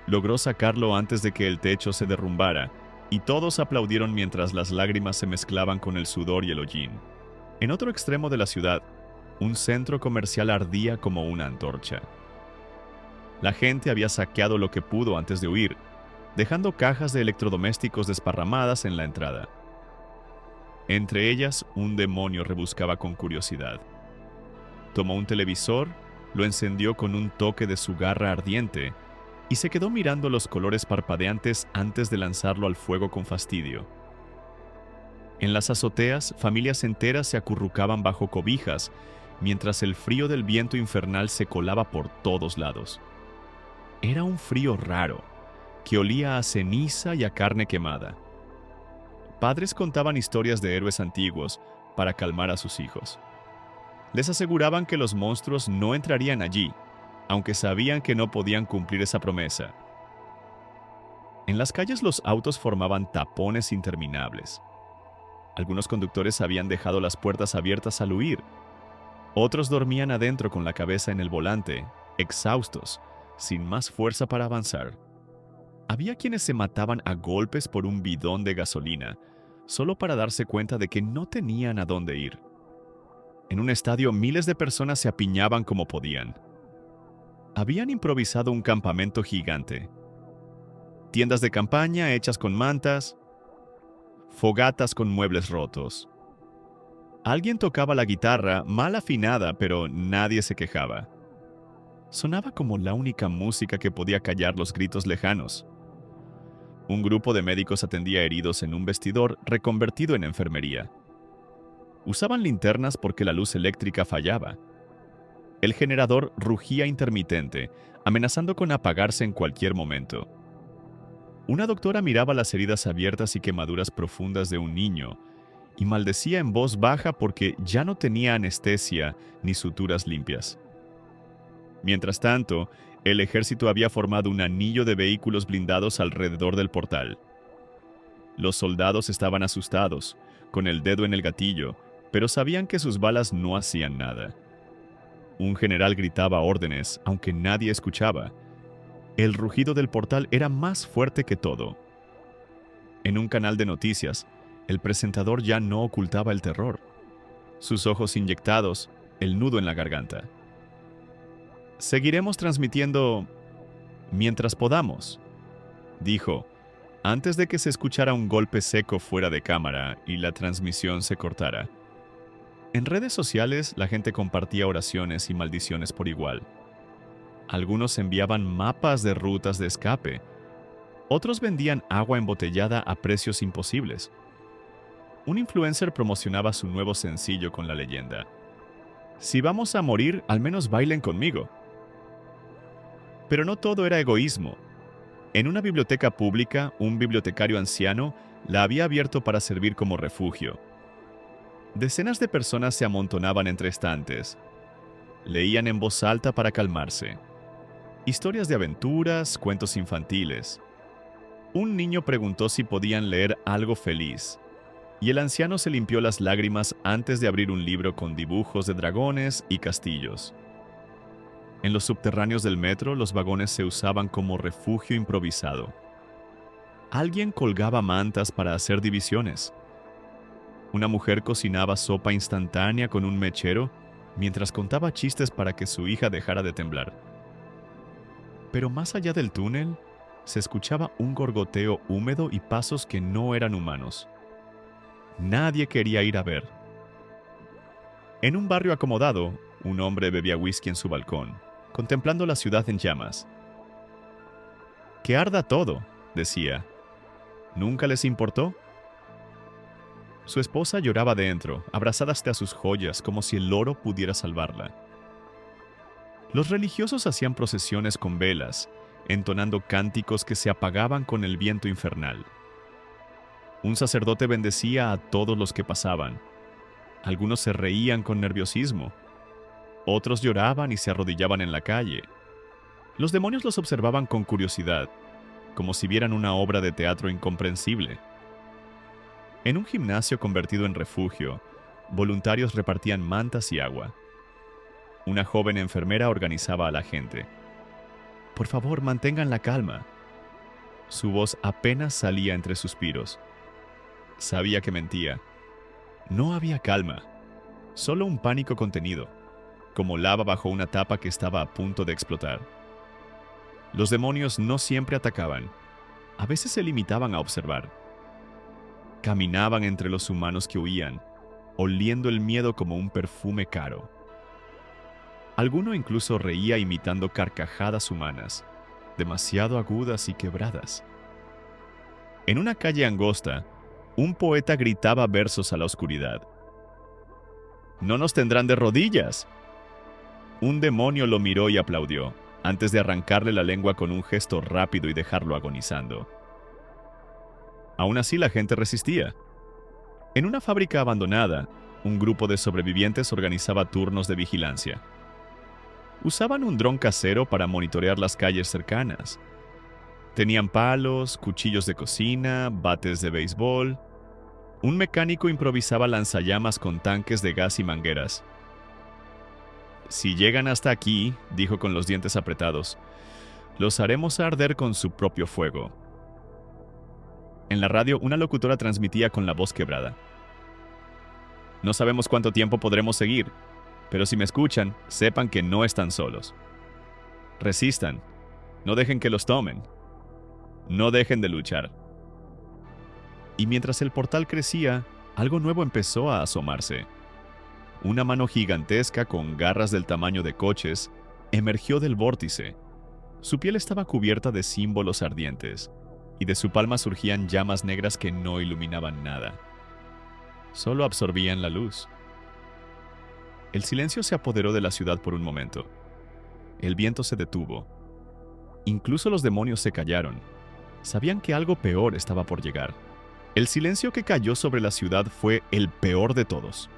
Logró sacarlo antes de que el techo se derrumbara, y todos aplaudieron mientras las lágrimas se mezclaban con el sudor y el hollín. En otro extremo de la ciudad, un centro comercial ardía como una antorcha. La gente había saqueado lo que pudo antes de huir, dejando cajas de electrodomésticos desparramadas en la entrada. Entre ellas, un demonio rebuscaba con curiosidad. Tomó un televisor, lo encendió con un toque de su garra ardiente y se quedó mirando los colores parpadeantes antes de lanzarlo al fuego con fastidio. En las azoteas, familias enteras se acurrucaban bajo cobijas, mientras el frío del viento infernal se colaba por todos lados. Era un frío raro, que olía a ceniza y a carne quemada. Padres contaban historias de héroes antiguos para calmar a sus hijos. Les aseguraban que los monstruos no entrarían allí, aunque sabían que no podían cumplir esa promesa. En las calles los autos formaban tapones interminables. Algunos conductores habían dejado las puertas abiertas al huir. Otros dormían adentro con la cabeza en el volante, exhaustos, sin más fuerza para avanzar. Había quienes se mataban a golpes por un bidón de gasolina, solo para darse cuenta de que no tenían a dónde ir. En un estadio miles de personas se apiñaban como podían. Habían improvisado un campamento gigante. Tiendas de campaña hechas con mantas, fogatas con muebles rotos. Alguien tocaba la guitarra, mal afinada, pero nadie se quejaba. Sonaba como la única música que podía callar los gritos lejanos. Un grupo de médicos atendía heridos en un vestidor reconvertido en enfermería. Usaban linternas porque la luz eléctrica fallaba. El generador rugía intermitente, amenazando con apagarse en cualquier momento. Una doctora miraba las heridas abiertas y quemaduras profundas de un niño y maldecía en voz baja porque ya no tenía anestesia ni suturas limpias. Mientras tanto, el ejército había formado un anillo de vehículos blindados alrededor del portal. Los soldados estaban asustados, con el dedo en el gatillo, pero sabían que sus balas no hacían nada. Un general gritaba órdenes, aunque nadie escuchaba. El rugido del portal era más fuerte que todo. En un canal de noticias, el presentador ya no ocultaba el terror. Sus ojos inyectados, el nudo en la garganta. Seguiremos transmitiendo mientras podamos, dijo, antes de que se escuchara un golpe seco fuera de cámara y la transmisión se cortara. En redes sociales, la gente compartía oraciones y maldiciones por igual. Algunos enviaban mapas de rutas de escape. Otros vendían agua embotellada a precios imposibles. Un influencer promocionaba su nuevo sencillo con la leyenda: "Si vamos a morir, al menos bailen conmigo". Pero no todo era egoísmo. En una biblioteca pública, un bibliotecario anciano la había abierto para servir como refugio. Decenas de personas se amontonaban entre estantes. Leían en voz alta para calmarse. Historias de aventuras, cuentos infantiles. Un niño preguntó si podían leer algo feliz, y el anciano se limpió las lágrimas antes de abrir un libro con dibujos de dragones y castillos. En los subterráneos del metro, los vagones se usaban como refugio improvisado. Alguien colgaba mantas para hacer divisiones. Una mujer cocinaba sopa instantánea con un mechero mientras contaba chistes para que su hija dejara de temblar. Pero más allá del túnel, se escuchaba un gorgoteo húmedo y pasos que no eran humanos. Nadie quería ir a ver. En un barrio acomodado, un hombre bebía whisky en su balcón, contemplando la ciudad en llamas. «Que arda todo», decía. ¿Nunca les importó? Su esposa lloraba dentro, abrazada hasta sus joyas, como si el oro pudiera salvarla. Los religiosos hacían procesiones con velas, entonando cánticos que se apagaban con el viento infernal. Un sacerdote bendecía a todos los que pasaban. Algunos se reían con nerviosismo. Otros lloraban y se arrodillaban en la calle. Los demonios los observaban con curiosidad, como si vieran una obra de teatro incomprensible. En un gimnasio convertido en refugio, voluntarios repartían mantas y agua. Una joven enfermera organizaba a la gente. «Por favor, mantengan la calma». Su voz apenas salía entre suspiros. Sabía que mentía. No había calma, solo un pánico contenido, como lava bajo una tapa que estaba a punto de explotar. Los demonios no siempre atacaban. A veces se limitaban a observar. Caminaban entre los humanos que huían, oliendo el miedo como un perfume caro. Alguno incluso reía imitando carcajadas humanas, demasiado agudas y quebradas. En una calle angosta, un poeta gritaba versos a la oscuridad. «¡No nos tendrán de rodillas!». Un demonio lo miró y aplaudió, antes de arrancarle la lengua con un gesto rápido y dejarlo agonizando. Aún así, la gente resistía. En una fábrica abandonada, un grupo de sobrevivientes organizaba turnos de vigilancia. Usaban un dron casero para monitorear las calles cercanas. Tenían palos, cuchillos de cocina, bates de béisbol. Un mecánico improvisaba lanzallamas con tanques de gas y mangueras. «Si llegan hasta aquí», dijo con los dientes apretados, «los haremos arder con su propio fuego». En la radio, una locutora transmitía con la voz quebrada. «No sabemos cuánto tiempo podremos seguir, pero si me escuchan, sepan que no están solos. Resistan. No dejen que los tomen. No dejen de luchar». Y mientras el portal crecía, algo nuevo empezó a asomarse. Una mano gigantesca con garras del tamaño de coches emergió del vórtice. Su piel estaba cubierta de símbolos ardientes, y de su palma surgían llamas negras que no iluminaban nada. Solo absorbían la luz. El silencio se apoderó de la ciudad por un momento. El viento se detuvo. Incluso los demonios se callaron. Sabían que algo peor estaba por llegar. El silencio que cayó sobre la ciudad fue el peor de todos.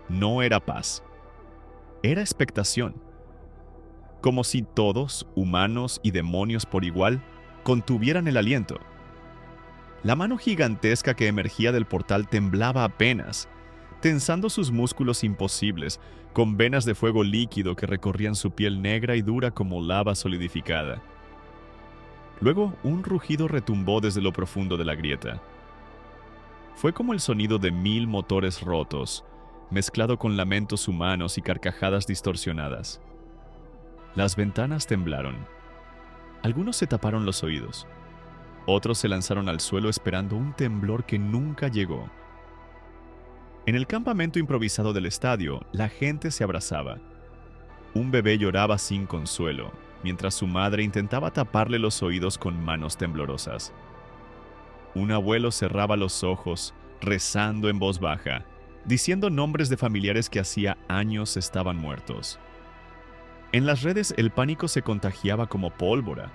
No era paz. Era expectación. Como si todos, humanos y demonios por igual, contuvieran el aliento. La mano gigantesca que emergía del portal temblaba apenas, tensando sus músculos imposibles, con venas de fuego líquido que recorrían su piel negra y dura como lava solidificada. Luego, un rugido retumbó desde lo profundo de la grieta. Fue como el sonido de 1000 motores rotos, mezclado con lamentos humanos y carcajadas distorsionadas. Las ventanas temblaron. Algunos se taparon los oídos. Otros se lanzaron al suelo esperando un temblor que nunca llegó. En el campamento improvisado del estadio, la gente se abrazaba. Un bebé lloraba sin consuelo, mientras su madre intentaba taparle los oídos con manos temblorosas. Un abuelo cerraba los ojos, rezando en voz baja, diciendo nombres de familiares que hacía años estaban muertos. En las redes el pánico se contagiaba como pólvora.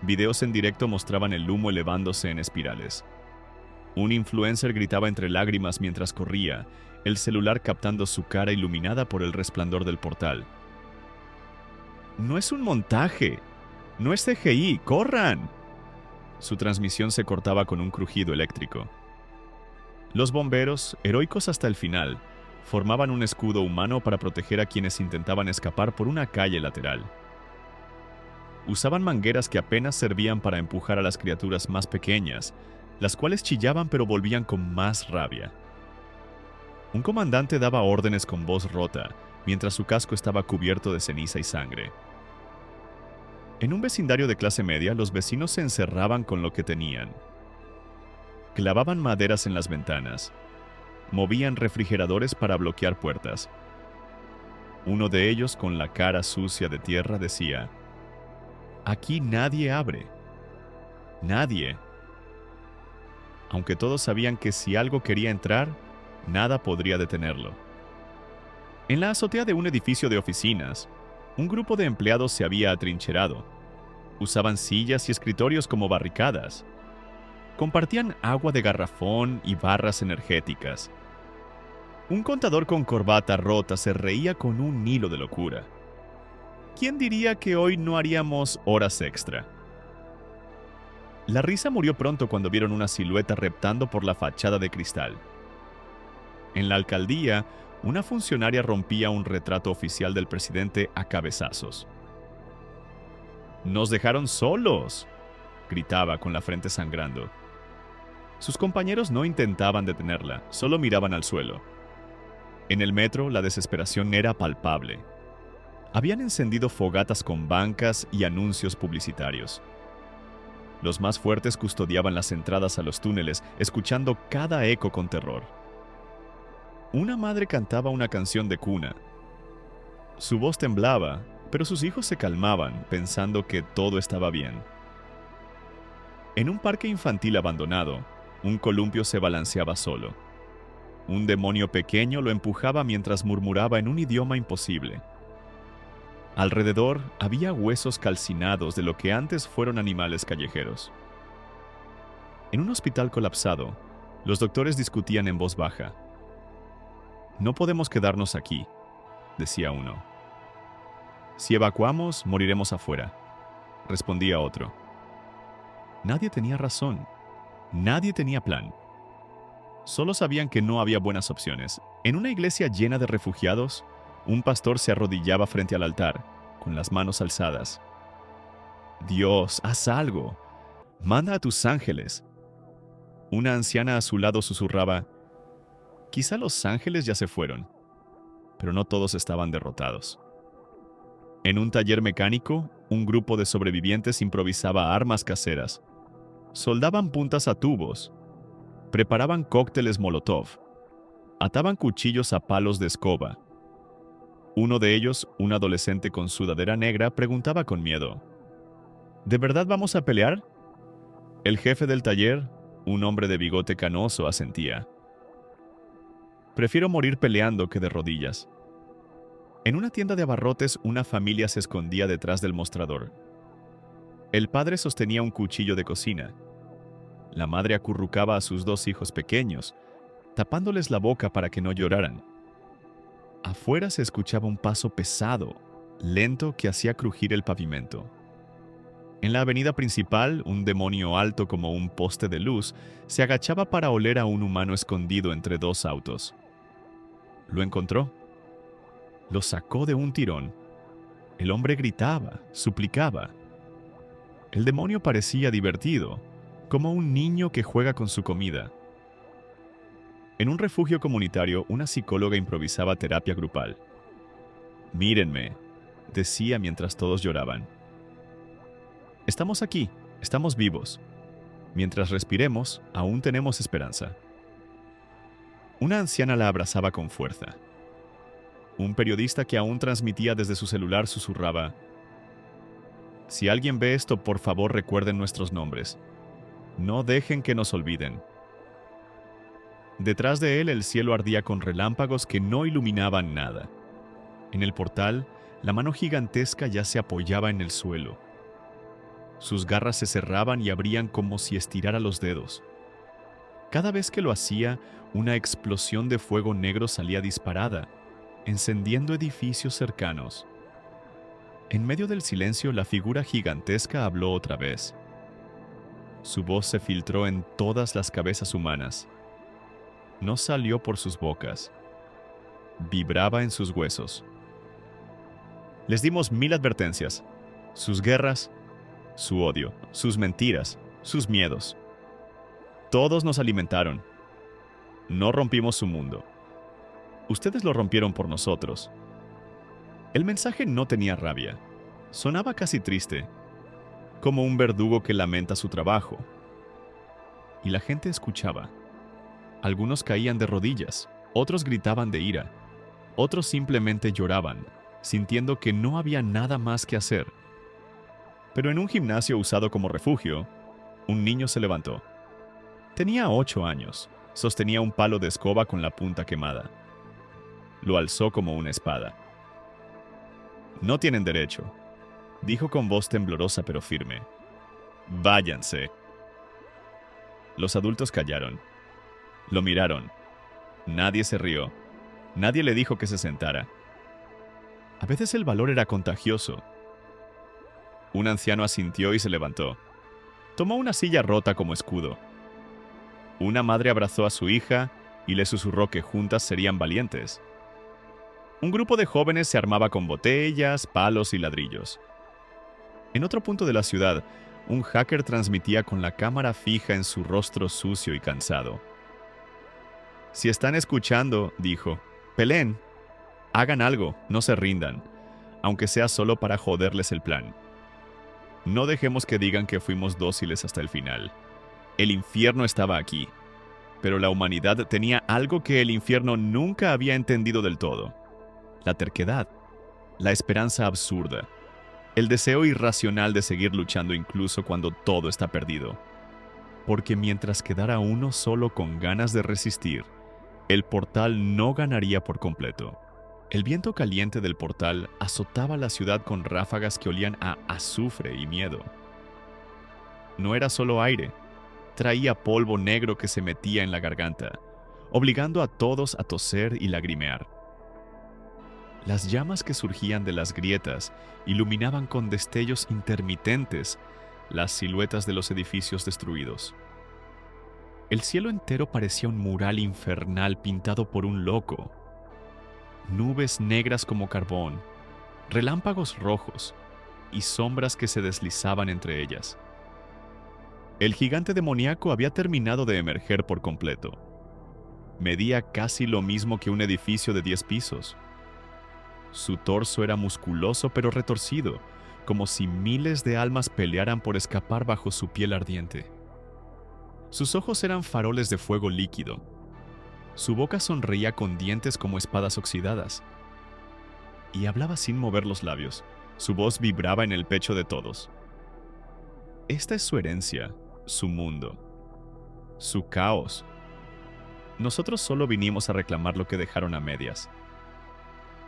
Videos en directo mostraban el humo elevándose en espirales. Un influencer gritaba entre lágrimas mientras corría, el celular captando su cara iluminada por el resplandor del portal. «No es un montaje. No es CGI. ¡Corran!». Su transmisión se cortaba con un crujido eléctrico. Los bomberos, heroicos hasta el final, formaban un escudo humano para proteger a quienes intentaban escapar por una calle lateral. Usaban mangueras que apenas servían para empujar a las criaturas más pequeñas, las cuales chillaban pero volvían con más rabia. Un comandante daba órdenes con voz rota, mientras su casco estaba cubierto de ceniza y sangre. En un vecindario de clase media, los vecinos se encerraban con lo que tenían. Clavaban maderas en las ventanas. Movían refrigeradores para bloquear puertas. Uno de ellos, con la cara sucia de tierra, decía: «Aquí nadie abre. Nadie». Aunque todos sabían que si algo quería entrar, nada podría detenerlo. En la azotea de un edificio de oficinas, un grupo de empleados se había atrincherado. Usaban sillas y escritorios como barricadas. Compartían agua de garrafón y barras energéticas. Un contador con corbata rota se reía con un hilo de locura. ¿Quién diría que hoy no haríamos horas extra? La risa murió pronto cuando vieron una silueta reptando por la fachada de cristal. En la alcaldía, una funcionaria rompía un retrato oficial del presidente a cabezazos. «¡Nos dejaron solos!», gritaba con la frente sangrando. Sus compañeros no intentaban detenerla, solo miraban al suelo. En el metro, la desesperación era palpable. Habían encendido fogatas con bancas y anuncios publicitarios. Los más fuertes custodiaban las entradas a los túneles, escuchando cada eco con terror. Una madre cantaba una canción de cuna. Su voz temblaba, pero sus hijos se calmaban, pensando que todo estaba bien. En un parque infantil abandonado, un columpio se balanceaba solo. Un demonio pequeño lo empujaba mientras murmuraba en un idioma imposible. Alrededor había huesos calcinados de lo que antes fueron animales callejeros. En un hospital colapsado, los doctores discutían en voz baja. «No podemos quedarnos aquí», decía uno. «Si evacuamos, moriremos afuera», respondía otro. Nadie tenía razón. Nadie tenía plan. Solo sabían que no había buenas opciones. En una iglesia llena de refugiados, un pastor se arrodillaba frente al altar, con las manos alzadas. Dios, haz algo. Manda a tus ángeles. Una anciana a su lado susurraba, quizá los ángeles ya se fueron, pero no todos estaban derrotados. En un taller mecánico, un grupo de sobrevivientes improvisaba armas caseras. Soldaban puntas a tubos. Preparaban cócteles Molotov. Ataban cuchillos a palos de escoba. Uno de ellos, un adolescente con sudadera negra, preguntaba con miedo, ¿de verdad vamos a pelear? El jefe del taller, un hombre de bigote canoso, asentía. Prefiero morir peleando que de rodillas. En una tienda de abarrotes, una familia se escondía detrás del mostrador. El padre sostenía un cuchillo de cocina. La madre acurrucaba a sus dos hijos pequeños, tapándoles la boca para que no lloraran. Afuera se escuchaba un paso pesado, lento, que hacía crujir el pavimento. En la avenida principal, un demonio alto como un poste de luz se agachaba para oler a un humano escondido entre dos autos. Lo encontró. Lo sacó de un tirón. El hombre gritaba, suplicaba. El demonio parecía divertido, como un niño que juega con su comida. En un refugio comunitario, una psicóloga improvisaba terapia grupal. «Mírenme», decía mientras todos lloraban. «Estamos aquí, estamos vivos. Mientras respiremos, aún tenemos esperanza». Una anciana la abrazaba con fuerza. Un periodista que aún transmitía desde su celular susurraba, «Si alguien ve esto, por favor recuerden nuestros nombres. No dejen que nos olviden». Detrás de él el cielo ardía con relámpagos que no iluminaban nada. En el portal, la mano gigantesca ya se apoyaba en el suelo. Sus garras se cerraban y abrían como si estirara los dedos. Cada vez que lo hacía, una explosión de fuego negro salía disparada, encendiendo edificios cercanos. En medio del silencio, la figura gigantesca habló otra vez. Su voz se filtró en todas las cabezas humanas. No salió por sus bocas. Vibraba en sus huesos. Les dimos 1000 advertencias. Sus guerras, su odio, sus mentiras, sus miedos. Todos nos alimentaron. No rompimos su mundo. Ustedes lo rompieron por nosotros. El mensaje no tenía rabia. Sonaba casi triste, como un verdugo que lamenta su trabajo. Y la gente escuchaba. Algunos caían de rodillas, otros gritaban de ira, otros simplemente lloraban, sintiendo que no había nada más que hacer. Pero en un gimnasio usado como refugio, un niño se levantó. Tenía 8 años, sostenía un palo de escoba con la punta quemada. Lo alzó como una espada. «No tienen derecho», dijo con voz temblorosa pero firme. «Váyanse». Los adultos callaron. Lo miraron. Nadie se rió. Nadie le dijo que se sentara. A veces el valor era contagioso. Un anciano asintió y se levantó. Tomó una silla rota como escudo. Una madre abrazó a su hija y le susurró que juntas serían valientes. Un grupo de jóvenes se armaba con botellas, palos y ladrillos. En otro punto de la ciudad, un hacker transmitía con la cámara fija en su rostro sucio y cansado. «Si están escuchando», dijo, «peleen. Hagan algo, no se rindan, aunque sea solo para joderles el plan. No dejemos que digan que fuimos dóciles hasta el final. El infierno estaba aquí, pero la humanidad tenía algo que el infierno nunca había entendido del todo. La terquedad, la esperanza absurda, el deseo irracional de seguir luchando incluso cuando todo está perdido. Porque mientras quedara uno solo con ganas de resistir, el portal no ganaría por completo. El viento caliente del portal azotaba la ciudad con ráfagas que olían a azufre y miedo. No era solo aire, traía polvo negro que se metía en la garganta, obligando a todos a toser y lagrimear. Las llamas que surgían de las grietas iluminaban con destellos intermitentes, las siluetas de los edificios destruidos. El cielo entero parecía un mural infernal pintado por un loco. Nubes negras como carbón, relámpagos rojos y sombras que se deslizaban entre ellas. El gigante demoníaco había terminado de emerger por completo. Medía casi lo mismo que un edificio de 10 pisos. Su torso era musculoso pero retorcido, como si miles de almas pelearan por escapar bajo su piel ardiente. Sus ojos eran faroles de fuego líquido. Su boca sonreía con dientes como espadas oxidadas. Y hablaba sin mover los labios. Su voz vibraba en el pecho de todos. Esta es su herencia, su mundo, su caos. Nosotros solo vinimos a reclamar lo que dejaron a medias.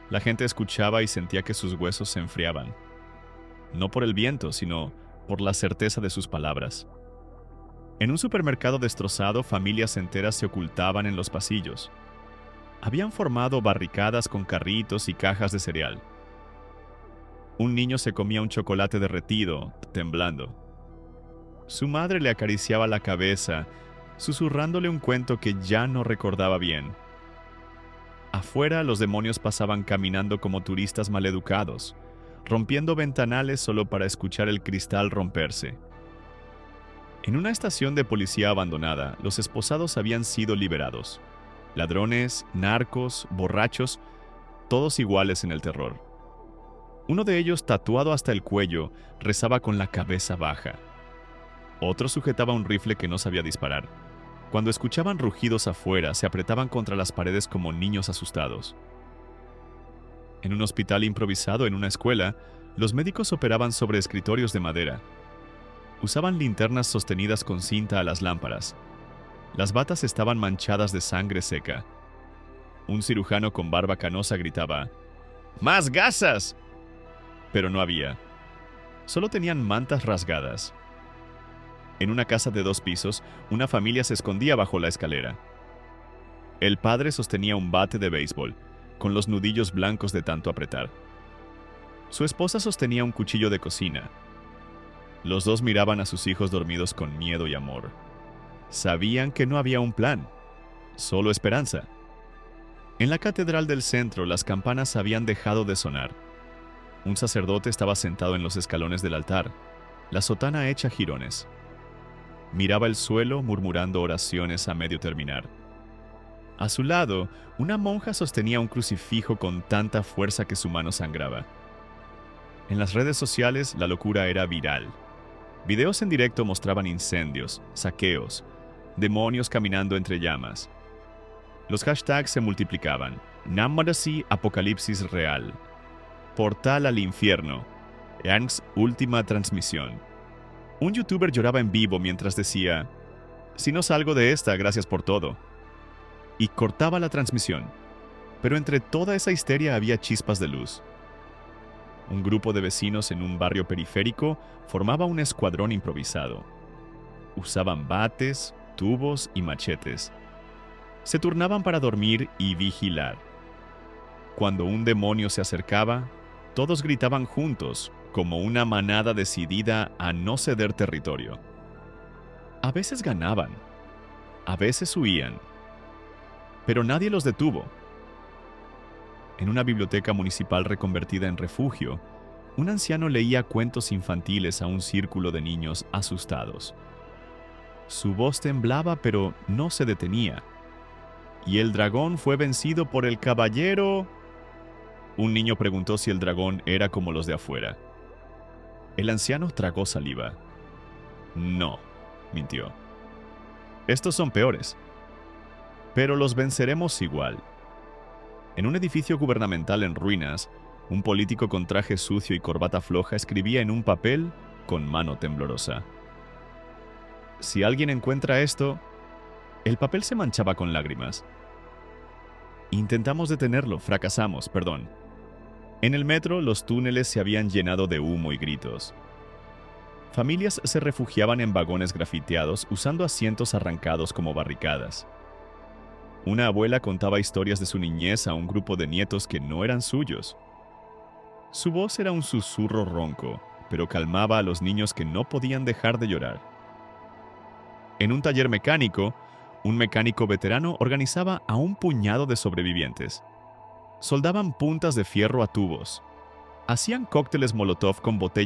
La gente escuchaba y sentía que sus huesos se enfriaban. No por el viento, sino por la certeza de sus palabras. En un supermercado destrozado, familias enteras se ocultaban en los pasillos. Habían formado barricadas con carritos y cajas de cereal. Un niño se comía un chocolate derretido, temblando. Su madre le acariciaba la cabeza, susurrándole un cuento que ya no recordaba bien. Afuera, los demonios pasaban caminando como turistas maleducados, rompiendo ventanales solo para escuchar el cristal romperse. En una estación de policía abandonada, los esposados habían sido liberados. Ladrones, narcos, borrachos, todos iguales en el terror. Uno de ellos, tatuado hasta el cuello, rezaba con la cabeza baja. Otro sujetaba un rifle que no sabía disparar. Cuando escuchaban rugidos afuera, se apretaban contra las paredes como niños asustados. En un hospital improvisado en una escuela, los médicos operaban sobre escritorios de madera. Usaban linternas sostenidas con cinta a las lámparas. Las batas estaban manchadas de sangre seca. Un cirujano con barba canosa gritaba: ¡Más gasas! Pero no había. Solo tenían mantas rasgadas. En una casa de 2 pisos, una familia se escondía bajo la escalera. El padre sostenía un bate de béisbol, con los nudillos blancos de tanto apretar. Su esposa sostenía un cuchillo de cocina. Los dos miraban a sus hijos dormidos con miedo y amor. Sabían que no había un plan, solo esperanza. En la catedral del centro, las campanas habían dejado de sonar. Un sacerdote estaba sentado en los escalones del altar, la sotana hecha jirones. Miraba el suelo murmurando oraciones a medio terminar. A su lado, una monja sostenía un crucifijo con tanta fuerza que su mano sangraba. En las redes sociales, la locura era viral. Videos en directo mostraban incendios, saqueos, demonios caminando entre llamas. Los hashtags se multiplicaban. Namarasi Apocalipsis Real. Portal al infierno. Ernst Última Transmisión. Un youtuber lloraba en vivo mientras decía: si no salgo de esta, gracias por todo. Y cortaba la transmisión. Pero entre toda esa histeria había chispas de luz. Un grupo de vecinos en un barrio periférico formaba un escuadrón improvisado. Usaban bates, tubos y machetes. Se turnaban para dormir y vigilar. Cuando un demonio se acercaba, todos gritaban juntos, como una manada decidida a no ceder territorio. A veces ganaban, a veces huían, pero nadie los detuvo. En una biblioteca municipal reconvertida en refugio, un anciano leía cuentos infantiles a un círculo de niños asustados. Su voz temblaba, pero no se detenía. Y el dragón fue vencido por el caballero. Un niño preguntó si el dragón era como los de afuera. El anciano tragó saliva. No, mintió. Estos son peores. Pero los venceremos igual. En un edificio gubernamental en ruinas, un político con traje sucio y corbata floja escribía en un papel con mano temblorosa: si alguien encuentra esto... El papel se manchaba con lágrimas. Intentamos detenerlo, fracasamos, perdón. En el metro, los túneles se habían llenado de humo y gritos. Familias se refugiaban en vagones grafiteados usando asientos arrancados como barricadas. Una abuela contaba historias de su niñez a un grupo de nietos que no eran suyos. Su voz era un susurro ronco, pero calmaba a los niños que no podían dejar de llorar. En un taller mecánico, un mecánico veterano organizaba a un puñado de sobrevivientes. Soldaban puntas de fierro a tubos. Hacían cócteles Molotov con botellas